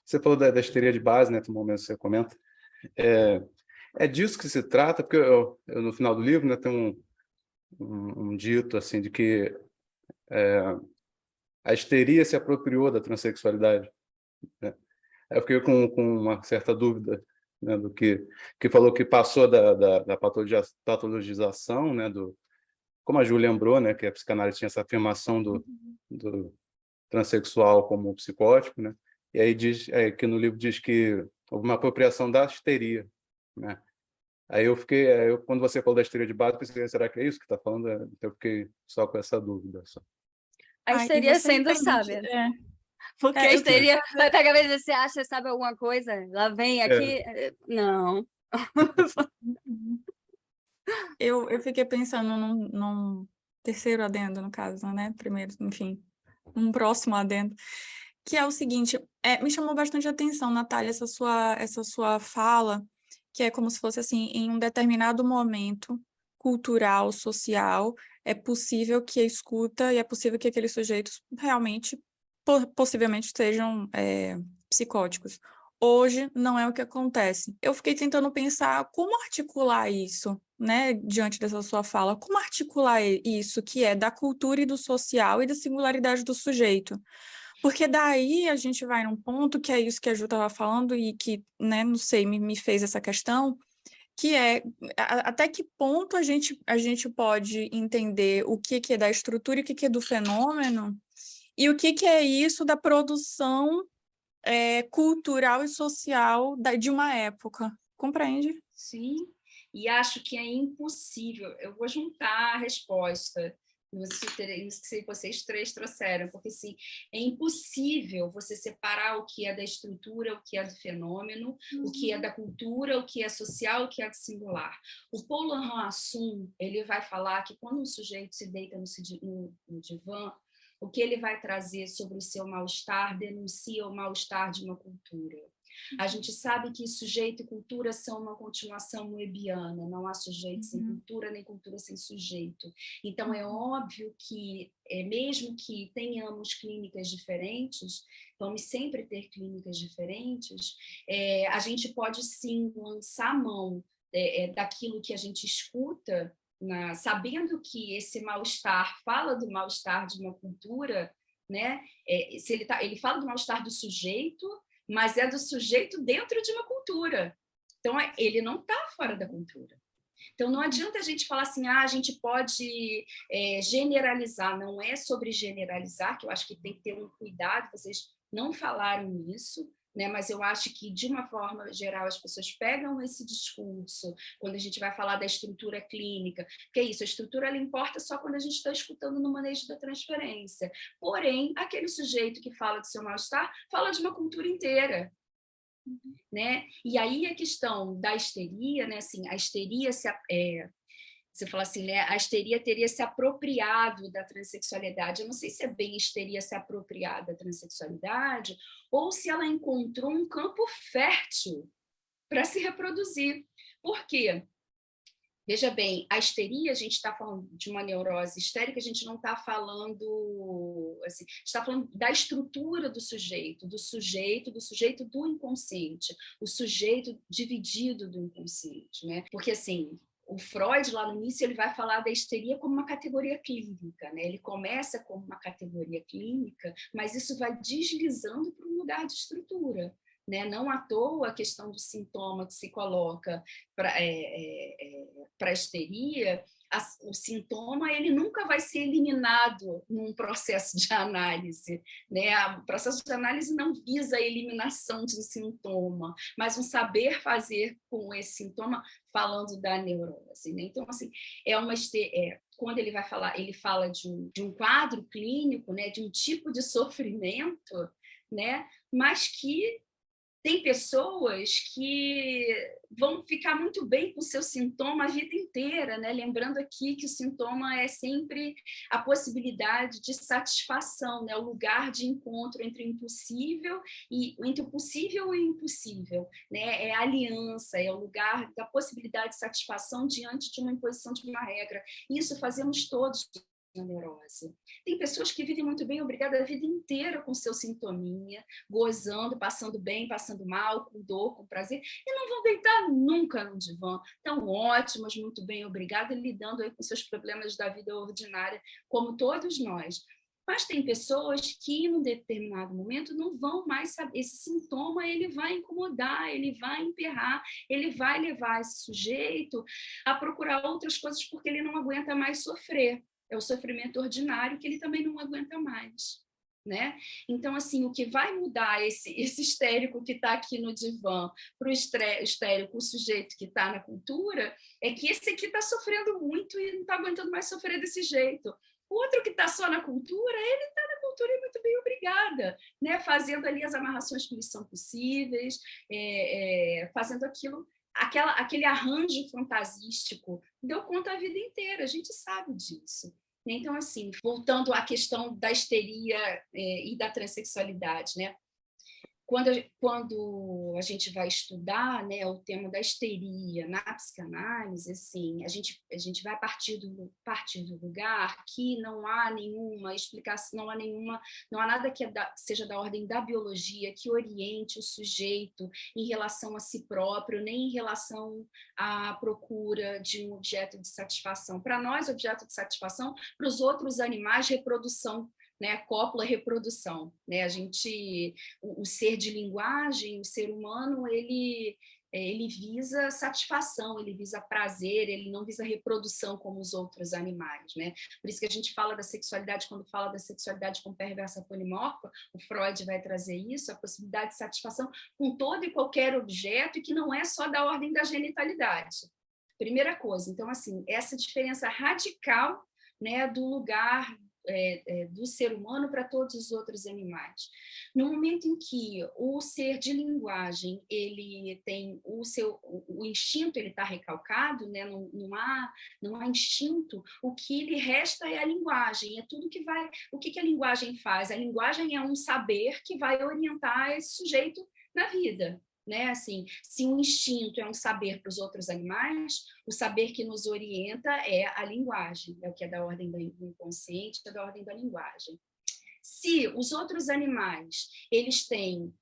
Speaker 4: Você falou da histeria de base, né? No momento você comenta. É disso que se trata, porque eu no final do livro, né, tem um dito assim de que a histeria se apropriou da transexualidade, né? Eu fiquei com uma certa dúvida, né, do que falou que passou da patologização, né, como a Ju lembrou, né, que a psicanálise tinha essa afirmação do transexual como psicótico, né? E aí diz que no livro diz que houve uma apropriação da histeria, né? Aí quando você falou da histeria de base, eu pensei, será que é isso que está falando? Então eu fiquei só com essa dúvida. Só.
Speaker 3: A
Speaker 2: E
Speaker 3: histeria
Speaker 2: você
Speaker 3: sendo
Speaker 2: entende?
Speaker 3: sábia. Porque a
Speaker 2: Eu queria
Speaker 3: histeria vai pegar a vez você acha, sabe alguma coisa? Lá vem aqui. Não.
Speaker 2: Eu fiquei pensando num terceiro adendo, no caso, né? Primeiro, enfim, um próximo adendo, que é o seguinte, me chamou bastante atenção, Natália, essa sua fala, que é como se fosse assim, em um determinado momento cultural, social, é possível que a escuta e é possível que aqueles sujeitos realmente, possivelmente, sejam psicóticos. Hoje não é o que acontece. Eu fiquei tentando pensar como articular isso, né, diante dessa sua fala, como articular isso que é da cultura e do social e da singularidade do sujeito. Porque daí a gente vai num ponto que é isso que a Ju estava falando e que, né, não sei, me fez essa questão, que é até que ponto a gente pode entender o que é da estrutura e o que é do fenômeno e o que é isso da produção cultural e social de uma época. Compreende?
Speaker 5: Sim, e acho que é impossível. Eu vou juntar a resposta isso que vocês três trouxeram, porque assim, é impossível você separar o que é da estrutura, o que é do fenômeno, o que é da cultura, o que é social, o que é do singular. O Paul Laurent Assun, ele vai falar que quando um sujeito se deita no divã, o que ele vai trazer sobre o seu mal-estar denuncia o mal-estar de uma cultura. A gente sabe que sujeito e cultura são uma continuação moebiana, não há sujeito sem cultura, nem cultura sem sujeito. Então, é óbvio que, mesmo que tenhamos clínicas diferentes, vamos sempre ter clínicas diferentes, a gente pode sim lançar a mão daquilo que a gente escuta, sabendo que esse mal-estar fala do mal-estar de uma cultura, né? Ele fala do mal-estar do sujeito, mas é do sujeito dentro de uma cultura. Então, ele não está fora da cultura. Então, não adianta a gente falar assim, a gente pode generalizar. Não é sobre generalizar, que eu acho que tem que ter um cuidado, vocês não falaram nisso, né? Mas eu acho que, de uma forma geral, as pessoas pegam esse discurso quando a gente vai falar da estrutura clínica, que é isso, a estrutura ela importa só quando a gente está escutando no manejo da transferência. Porém, aquele sujeito que fala do seu mal-estar fala de uma cultura inteira. Né? E aí a questão da histeria, né? Assim, a histeria Você fala assim, né? A histeria teria se apropriado da transexualidade. Eu não sei se é bem histeria se apropriar da transexualidade ou se ela encontrou um campo fértil para se reproduzir. Por quê? Veja bem, a histeria, a gente está falando de uma neurose histérica, a gente não está falando, assim, a gente está falando da estrutura do sujeito do inconsciente, o sujeito dividido do inconsciente, né? Porque, assim, o Freud, lá no início, ele vai falar da histeria como uma categoria clínica, né? Ele começa como uma categoria clínica, mas isso vai deslizando para um lugar de estrutura. Né? Não à toa a questão do sintoma que se coloca para a histeria, o sintoma ele nunca vai ser eliminado num processo de análise. Né? O processo de análise não visa a eliminação de um sintoma, mas um saber fazer com esse sintoma, falando da neurose. Né? Então, assim, quando ele vai falar, ele fala de um quadro clínico, né? De um tipo de sofrimento, né? Mas que tem pessoas que vão ficar muito bem com o seu sintoma a vida inteira, né? Lembrando aqui que o sintoma é sempre a possibilidade de satisfação, né? O lugar de encontro entre o possível e o impossível, né? É a aliança, é o lugar da possibilidade de satisfação diante de uma imposição de uma regra. Isso fazemos todos na neurose. Tem pessoas que vivem muito bem, obrigada a vida inteira com seu sintominha, gozando, passando bem, passando mal, com dor, com prazer, e não vão deitar nunca no divã. Estão ótimas, muito bem, obrigada, lidando aí com seus problemas da vida ordinária, como todos nós. Mas tem pessoas que, em um determinado momento, não vão mais saber. Esse sintoma ele vai incomodar, ele vai emperrar, ele vai levar esse sujeito a procurar outras coisas porque ele não aguenta mais sofrer. É o sofrimento ordinário que ele também não aguenta mais. Né? Então, assim, o que vai mudar esse histérico que está aqui no divã para o histérico, o sujeito que está na cultura, é que esse aqui está sofrendo muito e não está aguentando mais sofrer desse jeito. O outro que está só na cultura, ele está na cultura e muito bem, obrigada, né? Fazendo ali as amarrações que lhe são possíveis, fazendo aquele arranjo fantasístico, deu conta a vida inteira, a gente sabe disso. Então, assim, voltando à questão da histeria e da transexualidade, né? Quando a gente vai estudar, né, o tema da histeria na psicanálise, assim, a gente vai partir do lugar que não há nenhuma explicação, não há nada que seja da ordem da biologia que oriente o sujeito em relação a si próprio, nem em relação à procura de um objeto de satisfação. Para nós, objeto de satisfação, para os outros animais, reprodução, né, cópula, reprodução, né? O ser de linguagem, o ser humano, ele visa satisfação, ele visa prazer, ele não visa reprodução como os outros animais, né? Por isso que a gente fala da sexualidade, quando fala da sexualidade com perversa polimorfa, o Freud vai trazer isso, a possibilidade de satisfação com todo e qualquer objeto, e que não é só da ordem da genitalidade. Primeira coisa, então, assim, essa diferença radical, né, do lugar do ser humano para todos os outros animais. No momento em que o ser de linguagem ele tem o instinto, ele está recalcado, né? Não há instinto, o que lhe resta é a linguagem, é tudo que vai. O que a linguagem faz? A linguagem é um saber que vai orientar esse sujeito na vida. Né? Assim, se um instinto é um saber para os outros animais, o saber que nos orienta é a linguagem, é o que é da ordem do inconsciente, é da ordem da linguagem. Se os outros animais eles têm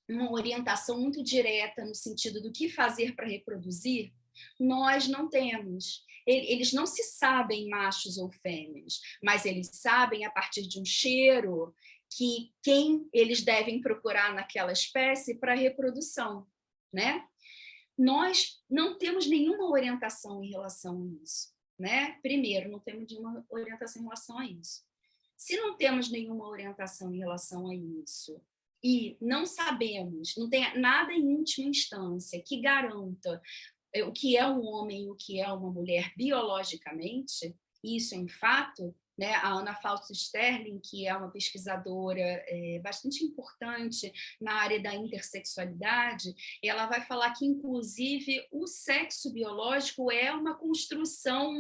Speaker 5: uma orientação muito direta no sentido do que fazer para reproduzir, nós não temos. Eles não se sabem machos ou fêmeas, mas eles sabem a partir de um cheiro que quem eles devem procurar naquela espécie para reprodução, né? Nós não temos nenhuma orientação em relação a isso, né? Primeiro, não temos nenhuma orientação em relação a isso. Se não temos nenhuma orientação em relação a isso e não sabemos, não tem nada em última instância que garanta o que é um homem e o que é uma mulher biologicamente, isso é um fato, né? A Ana Fausto Sterling, que é uma pesquisadora bastante importante na área da intersexualidade, ela vai falar que, inclusive, o sexo biológico é uma construção,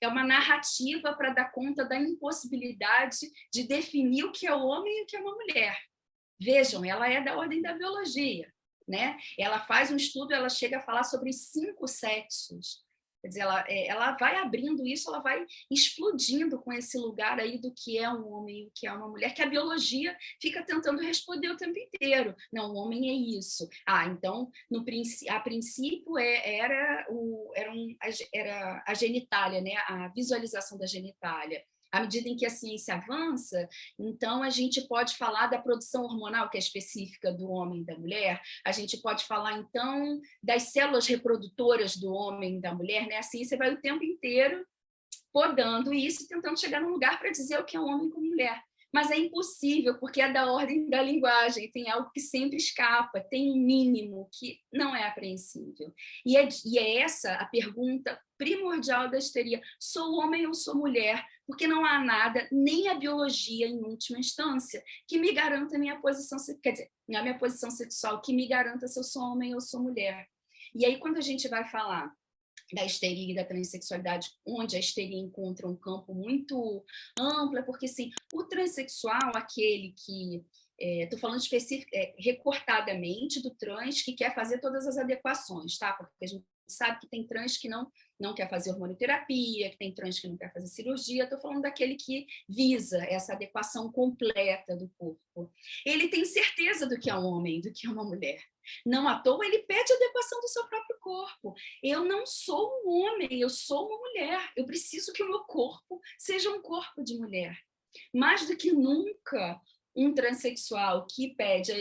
Speaker 5: é uma narrativa para dar conta da impossibilidade de definir o que é o homem e o que é uma mulher. Vejam, ela é da ordem da biologia, né? Ela faz um estudo, ela chega a falar sobre 5 sexos. Quer dizer, ela vai abrindo isso, ela vai explodindo com esse lugar aí do que é um homem e o que é uma mulher, que a biologia fica tentando responder o tempo inteiro. Não, o homem é isso. Então, a princípio era a genitália, né? A visualização da genitália. À medida em que a ciência avança, então a gente pode falar da produção hormonal, que é específica do homem e da mulher, a gente pode falar, então, das células reprodutoras do homem e da mulher, né? A ciência vai o tempo inteiro podando isso, tentando chegar num lugar para dizer o que é um homem com mulher. Mas é impossível, porque é da ordem da linguagem, tem algo que sempre escapa, tem um mínimo que não é apreensível. E é essa a pergunta primordial da histeria: sou homem ou sou mulher? Porque não há nada, nem a biologia, em última instância, que me garanta a minha posição, quer dizer, a minha posição sexual, que me garanta se eu sou homem ou sou mulher. E aí, quando a gente vai falar da histeria e da transexualidade, onde a histeria encontra um campo muito amplo, porque assim, o transexual, aquele que, estou falando recortadamente do trans que quer fazer todas as adequações, tá? Porque a gente sabe que tem trans que não quer fazer hormonioterapia, que tem trans que não quer fazer cirurgia, estou falando daquele que visa essa adequação completa do corpo. Ele tem certeza do que é um homem, do que é uma mulher. Não à toa ele pede a adequação do seu próprio corpo. Eu não sou um homem, eu sou uma mulher. Eu preciso que o meu corpo seja um corpo de mulher. Mais do que nunca, um transexual que pede,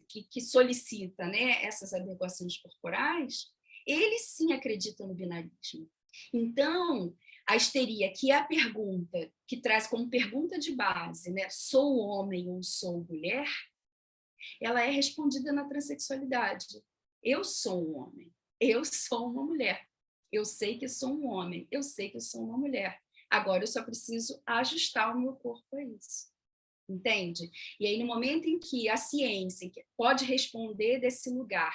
Speaker 5: que solicita, né, essas adequações corporais, ele sim acredita no binarismo. Então, a histeria, que é a pergunta, que traz como pergunta de base, né, sou homem ou sou mulher, ela é respondida na transexualidade. Eu sou um homem, eu sou uma mulher. Eu sei que sou um homem, eu sei que sou uma mulher. Agora eu só preciso ajustar o meu corpo a isso. Entende? E aí, no momento em que a ciência pode responder desse lugar,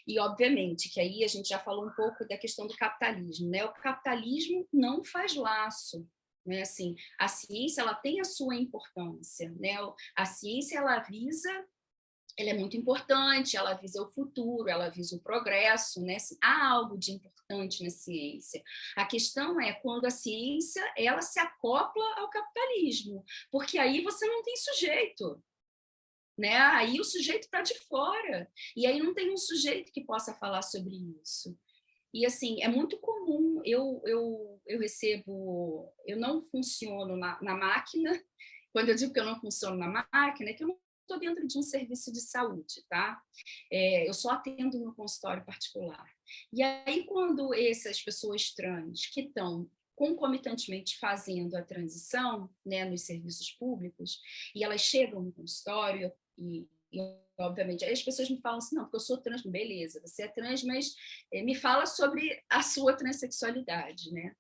Speaker 5: e obviamente que aí a gente já falou um pouco da questão do capitalismo, né? O capitalismo não faz laço, né? Assim, a ciência ela tem a sua importância, né? A ciência ela é muito importante, ela visa o futuro, ela visa o progresso, né? Há algo de importante na ciência. A questão é quando a ciência ela se acopla ao capitalismo, porque aí você não tem sujeito, né? Aí o sujeito está de fora, e aí não tem um sujeito que possa falar sobre isso. E assim, é muito comum, eu não funciono na máquina. Quando eu digo que eu não funciono na máquina, é que eu não estou dentro de um serviço de saúde, tá? Eu só atendo no consultório particular. E aí, quando essas pessoas trans que estão concomitantemente fazendo a transição, né, nos serviços públicos, e elas chegam no consultório e obviamente, aí as pessoas me falam assim, não, porque eu sou trans, beleza, você é trans, mas me fala sobre a sua transexualidade, né?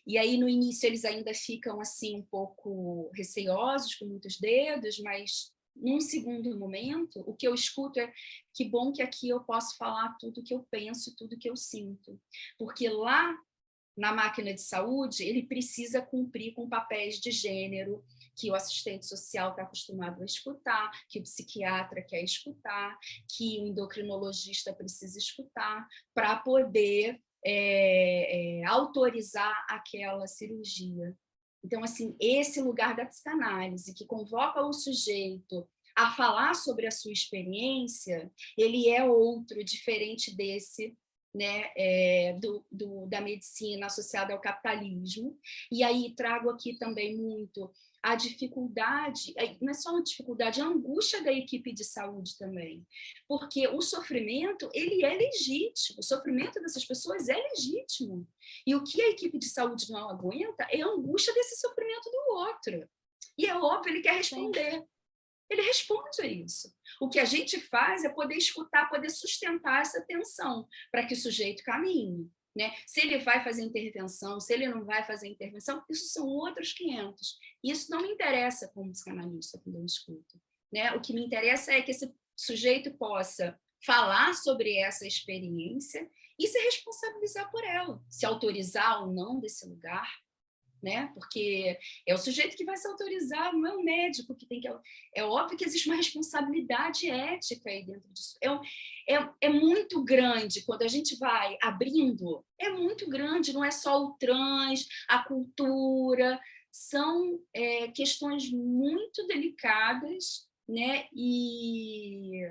Speaker 5: E aí, no início, eles ainda ficam assim um pouco receosos, com muitos dedos, mas num segundo momento, o que eu escuto é que bom que aqui eu posso falar tudo o que eu penso, tudo o que eu sinto. Porque lá, na máquina de saúde, ele precisa cumprir com papéis de gênero que o assistente social está acostumado a escutar, que o psiquiatra quer escutar, que o endocrinologista precisa escutar, para poder autorizar aquela cirurgia. Então, assim, esse lugar da psicanálise, que convoca o sujeito a falar sobre a sua experiência, ele é outro, diferente desse, né, da medicina associada ao capitalismo. E aí trago aqui também muito a dificuldade, não é só uma dificuldade, a angústia da equipe de saúde também, porque o sofrimento, ele é legítimo, o sofrimento dessas pessoas é legítimo, e o que a equipe de saúde não aguenta é a angústia desse sofrimento do outro, e é óbvio, ele quer responder, ele responde a isso. O que a gente faz é poder escutar, poder sustentar essa tensão, para que o sujeito caminhe. né? Se ele vai fazer intervenção, se ele não vai fazer intervenção, isso são outros 500. Isso não me interessa como psicanalista quando eu escuto, né? O que me interessa é que esse sujeito possa falar sobre essa experiência e se responsabilizar por ela, se autorizar ou não desse lugar, né? Porque é o sujeito que vai se autorizar, não é o médico que tem que... É óbvio que existe uma responsabilidade ética aí dentro disso. É muito grande quando a gente vai abrindo, é muito grande, não é só o trans, a cultura, são questões muito delicadas, né? E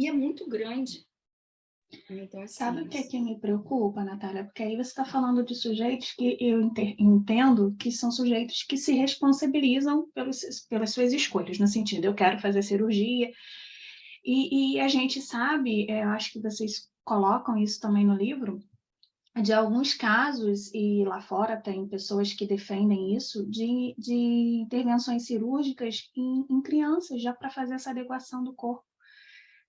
Speaker 5: é muito grande. Então, assim,
Speaker 1: Sabe o que me preocupa, Natália? Porque aí você está falando de sujeitos que eu entendo que são sujeitos que se responsabilizam pelas suas escolhas, no sentido, eu quero fazer cirurgia, e a gente sabe, eu acho que vocês colocam isso também no livro, de alguns casos, e lá fora tem pessoas que defendem isso, de intervenções cirúrgicas em crianças, já para fazer essa adequação do corpo,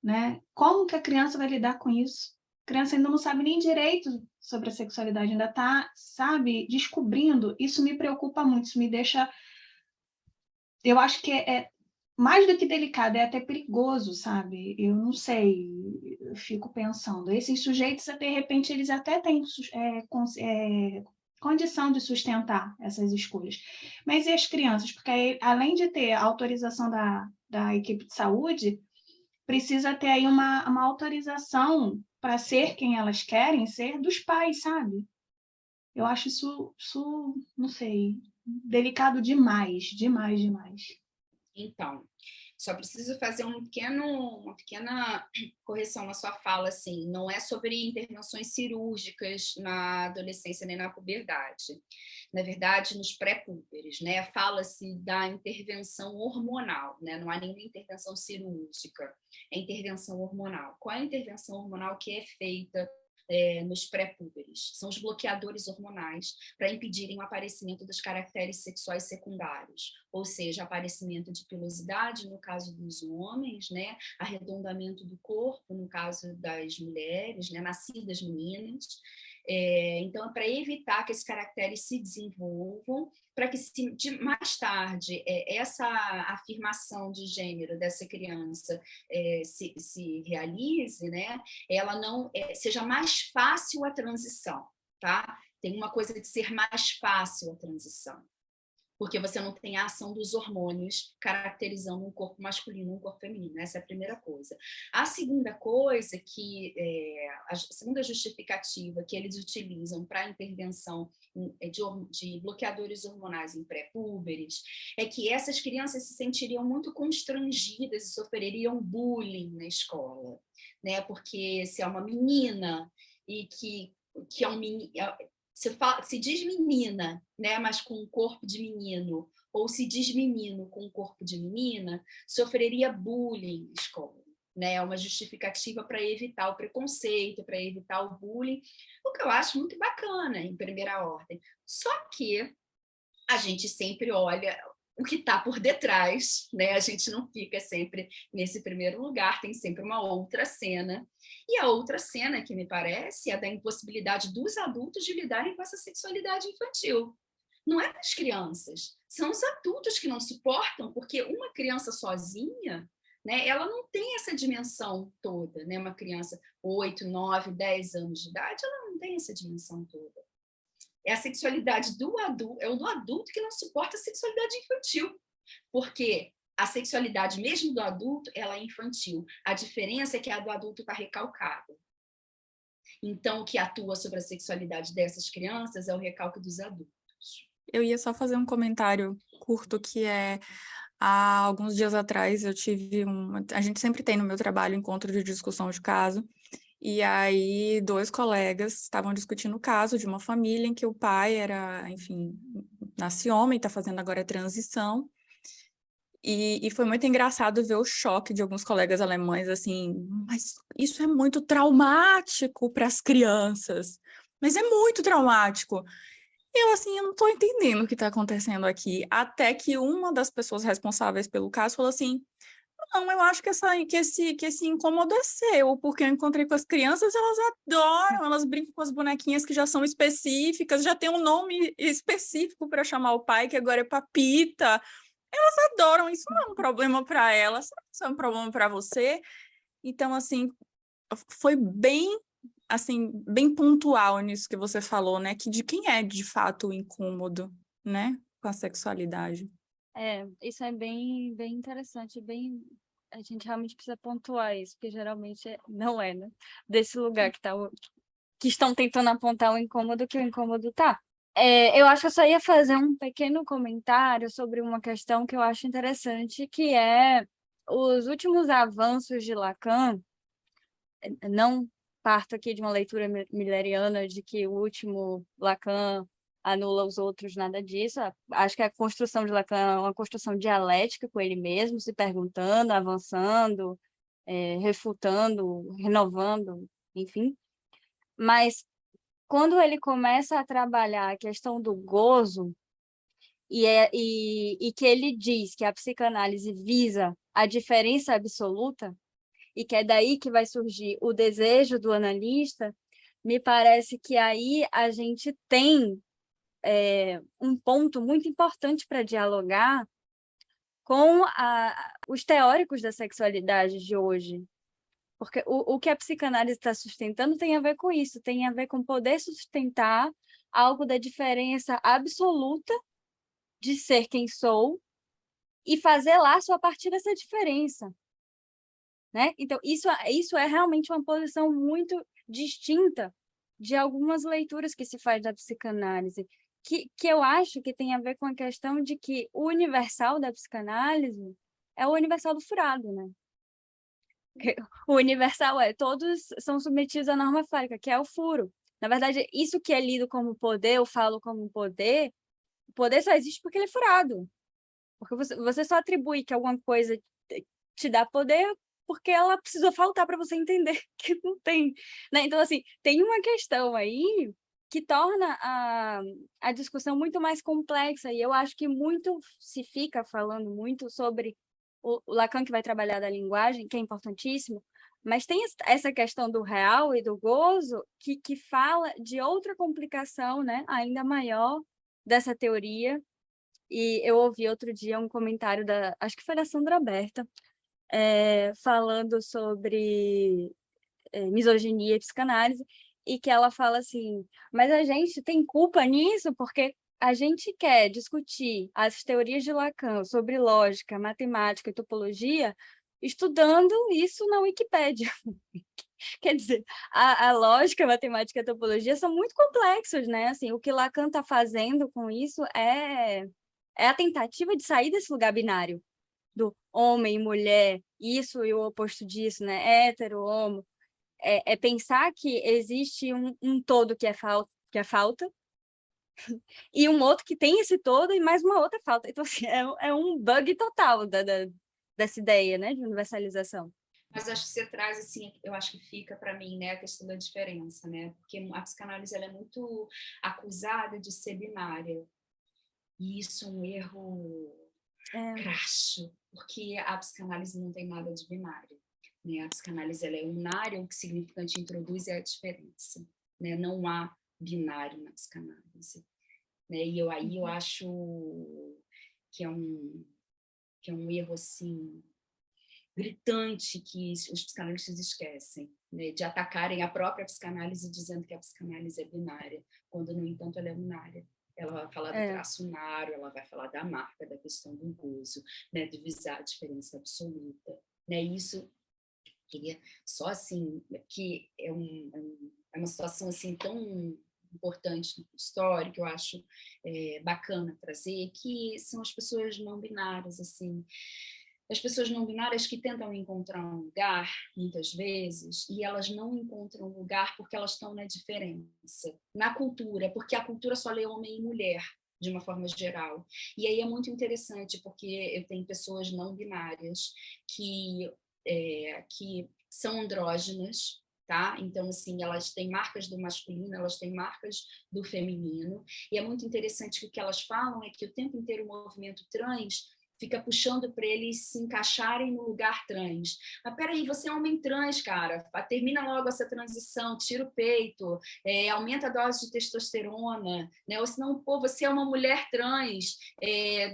Speaker 1: né? Como que a criança vai lidar com isso? A criança ainda não sabe nem direito sobre a sexualidade, ainda está, sabe, descobrindo. Isso me preocupa muito, isso me deixa... Eu acho que é mais do que delicado, é até perigoso, sabe? Eu não sei, eu fico pensando. Esses sujeitos, de repente, eles até têm condição de sustentar essas escolhas. Mas e as crianças? Porque aí, além de ter a autorização da equipe de saúde, precisa ter aí uma autorização para ser quem elas querem ser dos pais, sabe? Eu acho isso, não sei, delicado demais, demais, demais.
Speaker 5: Então, só preciso fazer uma pequena correção na sua fala, assim, não é sobre intervenções cirúrgicas na adolescência nem na puberdade. Na verdade, nos pré-púberes, né? Fala-se da intervenção hormonal, né? Não há nenhuma intervenção cirúrgica, é intervenção hormonal. Qual é a intervenção hormonal que é feita nos pré-púberes? São os bloqueadores hormonais para impedirem o aparecimento dos caracteres sexuais secundários, ou seja, aparecimento de pilosidade no caso dos homens, né? Arredondamento do corpo no caso das mulheres, né? Nascidas meninas. Então, é para evitar que esses caracteres se desenvolvam, para que mais tarde essa afirmação de gênero dessa criança se realize, né? Ela não seja mais fácil a transição, tá? Tem uma coisa de ser mais fácil a transição, porque você não tem a ação dos hormônios caracterizando um corpo masculino e um corpo feminino. Essa é a primeira coisa. A segunda coisa, a segunda justificativa que eles utilizam para a intervenção de bloqueadores hormonais em pré-púberes é que essas crianças se sentiriam muito constrangidas e sofreriam bullying na escola, né? Porque se é uma menina e que é um menino... Se diz menina, né, mas com um corpo de menino, ou se diz menino com um corpo de menina, sofreria bullying na escola, né? É uma justificativa para evitar o preconceito, para evitar o bullying, o que eu acho muito bacana, em primeira ordem. Só que a gente sempre olha o que está por detrás, né? A gente não fica sempre nesse primeiro lugar, tem sempre uma outra cena. E a outra cena, que me parece, é da impossibilidade dos adultos de lidarem com essa sexualidade infantil. Não é das crianças, são os adultos que não suportam, porque uma criança sozinha, né, ela não tem essa dimensão toda, né? Uma criança 8, 9, 10 anos de idade, ela não tem essa dimensão toda. É a sexualidade do adulto, é o do adulto que não suporta a sexualidade infantil, porque a sexualidade mesmo do adulto, ela é infantil. A diferença é que a do adulto está recalcada. Então, o que atua sobre a sexualidade dessas crianças é o recalque dos adultos.
Speaker 2: Eu ia só fazer um comentário curto, que há alguns dias atrás eu tive a gente sempre tem no meu trabalho encontro de discussão de caso, e aí 2 colegas estavam discutindo o caso de uma família em que o pai era, enfim, nasce homem, está fazendo agora a transição, e foi muito engraçado ver o choque de alguns colegas alemães, assim, mas isso é muito traumático para as crianças, mas é muito traumático. Eu, assim, eu não estou entendendo o que está acontecendo aqui, até que uma das pessoas responsáveis pelo caso falou assim, Não, eu acho que esse incômodo é seu, porque eu encontrei com as crianças, elas adoram, elas brincam com as bonequinhas que já são específicas, já tem um nome específico para chamar o pai, que agora é Papita. Elas adoram, isso não é um problema para elas, isso é um problema para você. Então, assim, foi bem, assim, bem pontual nisso que você falou, né? Que de quem é, de fato, o incômodo, né? Com a sexualidade.
Speaker 3: Isso é bem, bem interessante, bem... A gente realmente precisa pontuar isso, porque geralmente não é, né? Desse lugar que estão tentando apontar o incômodo que o incômodo tá. Eu acho que eu só ia fazer um pequeno comentário sobre uma questão que eu acho interessante, que é os últimos avanços de Lacan. Não parto aqui de uma leitura milleriana de que o último Lacan anula os outros, nada disso. Acho que a construção de Lacan é uma construção dialética com ele mesmo, se perguntando, avançando, refutando, renovando, enfim. Mas quando ele começa a trabalhar a questão do gozo, e que ele diz que a psicanálise visa a diferença absoluta, e que é daí que vai surgir o desejo do analista, me parece que aí a gente tem um ponto muito importante para dialogar com os teóricos da sexualidade de hoje. Porque o que a psicanálise está sustentando tem a ver com isso, tem a ver com poder sustentar algo da diferença absoluta de ser quem sou e fazer laço a partir dessa diferença. Né? Então, isso é realmente uma posição muito distinta de algumas leituras que se faz da psicanálise, que eu acho que tem a ver com a questão de que o universal da psicanálise é o universal do furado, né? O universal todos são submetidos à norma fálica, que é o furo. Na verdade, isso que é lido como poder, eu falo como poder, o poder só existe porque ele é furado. Porque você só atribui que alguma coisa te dá poder porque ela precisou faltar para você entender que não tem. Né? Então, assim, tem uma questão aí que torna a discussão muito mais complexa, e eu acho que muito se fica falando muito sobre o Lacan, que vai trabalhar da linguagem, que é importantíssimo, mas tem essa questão do real e do gozo que fala de outra complicação, né, ainda maior dessa teoria. E eu ouvi outro dia um comentário acho que foi da Sandra Berta, falando sobre misoginia e psicanálise, e que ela fala assim, mas a gente tem culpa nisso porque a gente quer discutir as teorias de Lacan sobre lógica, matemática e topologia estudando isso na Wikipédia. Quer dizer, a lógica, a matemática e a topologia são muito complexos, né? Assim, o que Lacan está fazendo com isso é a tentativa de sair desse lugar binário, do homem e mulher, isso e o oposto disso, né? Hétero, homo. É pensar que existe um todo que é falta, e um outro que tem esse todo e mais uma outra falta. Então, assim, é um bug total dessa ideia, né, de universalização.
Speaker 5: Mas acho que você traz, assim, eu acho que fica para mim, né, a questão da diferença, né? Porque a psicanálise ela é muito acusada de ser binária. E isso é um erro crasso, porque a psicanálise não tem nada de binário. Né? A psicanálise ela é unária, o que significante introduz é a diferença. Né? Não há binário na psicanálise. Né? E eu acho que é um erro assim gritante que os psicanalistas esquecem, né? De atacarem a própria psicanálise dizendo que a psicanálise é binária, quando, no entanto, ela é unária. Ela vai falar do traço unário, ela vai falar da marca, da questão do gozo, né? De visar a diferença absoluta. Né? Isso queria só assim, que é uma situação assim tão importante no histórico, que eu acho bacana trazer, que são as pessoas não binárias, assim, as pessoas não binárias que tentam encontrar um lugar, muitas vezes, e elas não encontram um lugar porque elas estão na diferença, na cultura, porque a cultura só lê homem e mulher, de uma forma geral. E aí é muito interessante, porque eu tenho pessoas não binárias que são andrógenas, tá? Então, assim, elas têm marcas do masculino, elas têm marcas do feminino, e é muito interessante que o que elas falam é que o tempo inteiro o movimento trans fica puxando para eles se encaixarem no lugar trans. Mas peraí, você é homem trans, cara. Termina logo essa transição, tira o peito, aumenta a dose de testosterona, né? Ou senão, pô, você é uma mulher trans,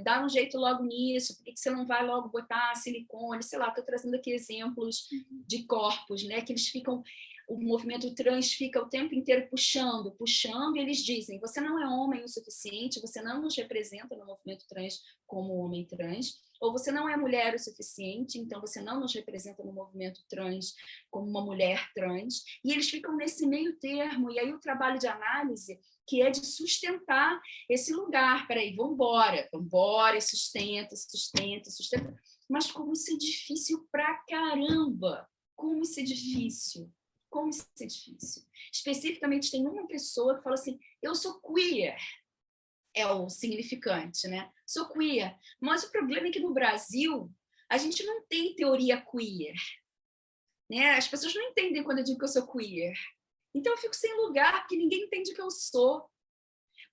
Speaker 5: dá um jeito logo nisso, por que você não vai logo botar silicone? Sei lá, estou trazendo aqui exemplos de corpos, né? Que eles ficam... O movimento trans fica o tempo inteiro puxando, e eles dizem, você não é homem o suficiente, você não nos representa no movimento trans como homem trans, ou você não é mulher o suficiente, então você não nos representa no movimento trans como uma mulher trans, e eles ficam nesse meio termo, e aí o trabalho de análise, que é de sustentar esse lugar, peraí, vambora, e sustenta, mas como isso é difícil pra caramba, como isso é difícil. Como isso é difícil. Especificamente, tem uma pessoa que fala assim, eu sou queer, é o significante, né? Sou queer. Mas o problema é que no Brasil, a gente não tem teoria queer. Né? As pessoas não entendem quando eu digo que eu sou queer. Então, eu fico sem lugar, porque ninguém entende o que eu sou.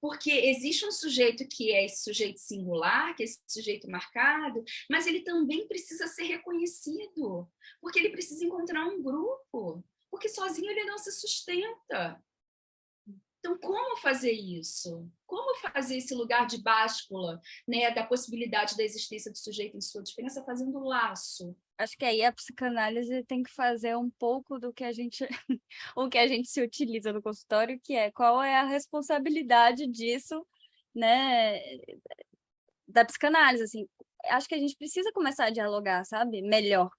Speaker 5: Porque existe um sujeito que é esse sujeito singular, que é esse sujeito marcado, mas ele também precisa ser reconhecido, porque ele precisa encontrar um grupo. Porque sozinho ele não se sustenta. Então, como fazer isso? Como fazer esse lugar de báscula, né, da possibilidade da existência do sujeito em sua diferença, fazendo laço?
Speaker 3: Acho que aí a psicanálise tem que fazer um pouco do que a gente, o que a gente se utiliza no consultório, que é qual é a responsabilidade disso, né, da psicanálise, assim. Acho que a gente precisa começar a dialogar, sabe? Melhor.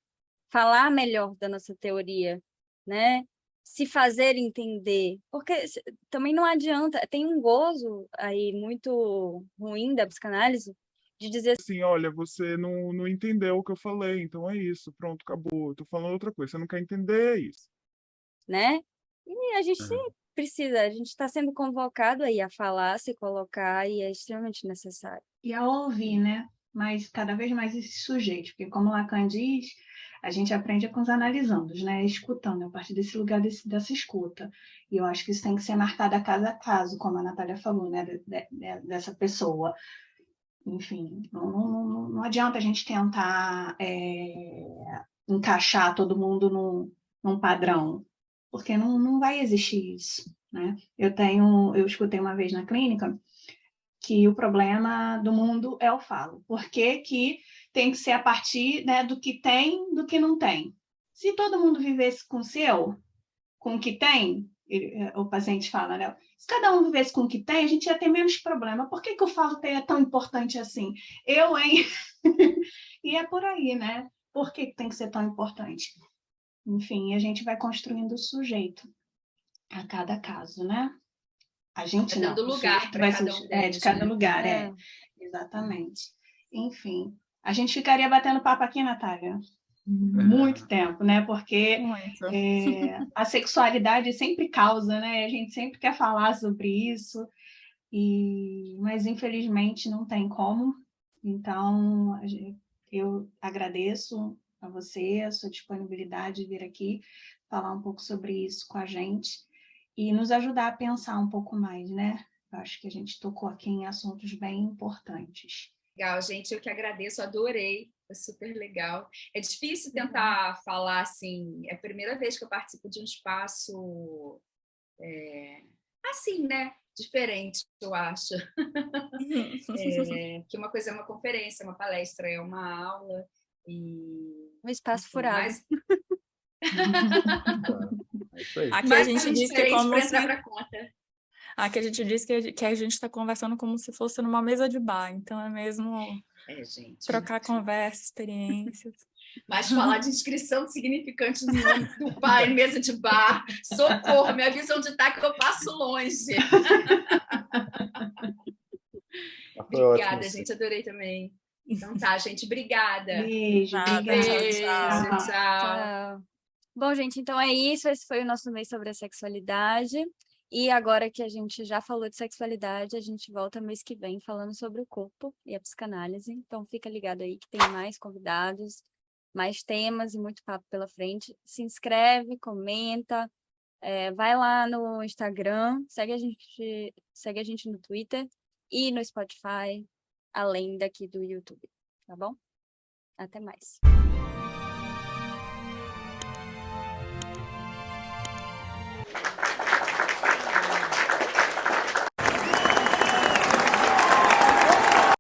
Speaker 3: Falar melhor da nossa teoria, né? Se fazer entender, porque também não adianta, tem um gozo aí muito ruim da psicanálise de dizer
Speaker 6: Assim, olha, você não entendeu o que eu falei, então é isso, pronto, acabou. Eu tô falando outra coisa, você não quer entender, é isso.
Speaker 3: né? E a gente precisa, a gente está sendo convocado aí a falar, se colocar, e é extremamente necessário.
Speaker 1: E a ouvir, né? Mas cada vez mais esse sujeito, porque como Lacan diz, a gente aprende com os analisandos, né? Escutando, a partir desse lugar dessa escuta. E eu acho que isso tem que ser marcado a caso, como a Natália falou, né? Dessa pessoa. Enfim, não adianta a gente tentar encaixar todo mundo num padrão, porque não vai existir isso, né? Eu escutei uma vez na clínica que o problema do mundo é o falo. Por que tem que ser a partir, né, do que tem, do que não tem? Se todo mundo vivesse com o seu, com o que tem, o paciente fala, né? Se cada um vivesse com o que tem, a gente ia ter menos problema. Por que o falo é tão importante assim? Eu, hein? E é por aí, né? Por que tem que ser tão importante? Enfim, a gente vai construindo o sujeito a cada caso, né? A gente não.
Speaker 5: Dando lugar para cada um deles.
Speaker 1: De cada lugar, exatamente. Enfim, a gente ficaria batendo papo aqui, Natália, muito tempo, né? Porque a sexualidade sempre causa, né? A gente sempre quer falar sobre isso, mas infelizmente não tem como. Então, eu agradeço a você, a sua disponibilidade de vir aqui falar um pouco sobre isso com a gente e nos ajudar a pensar um pouco mais, né? Eu acho que a gente tocou aqui em assuntos bem importantes.
Speaker 5: Legal, gente, eu que agradeço, adorei, foi super legal. É difícil tentar falar assim, é a primeira vez que eu participo de um espaço assim, né? Diferente, eu acho. Que uma coisa é uma conferência, uma palestra, é uma aula e...
Speaker 3: Um espaço furado.
Speaker 5: Mas...
Speaker 2: Aqui a gente diz que é como
Speaker 5: para entrar para conta.
Speaker 2: Aqui a gente diz que a gente está conversando como se fosse numa mesa de bar, então é mesmo
Speaker 5: gente,
Speaker 2: trocar conversa, experiências.
Speaker 5: Mas falar de inscrição de significante no nome do pai, mesa de bar, socorro, me avisa onde está que eu passo longe. Obrigada, ótimo, gente, adorei também. Então tá, gente, obrigada.
Speaker 1: Beijo,
Speaker 3: tchau. Bom, gente, então é isso. Esse foi o nosso mês sobre a sexualidade. E agora que a gente já falou de sexualidade, a gente volta mês que vem falando sobre o corpo e a psicanálise. Então fica ligado aí que tem mais convidados, mais temas e muito papo pela frente. Se inscreve, comenta, vai lá no Instagram, segue a gente no Twitter e no Spotify, além daqui do YouTube. tá bom? Até mais.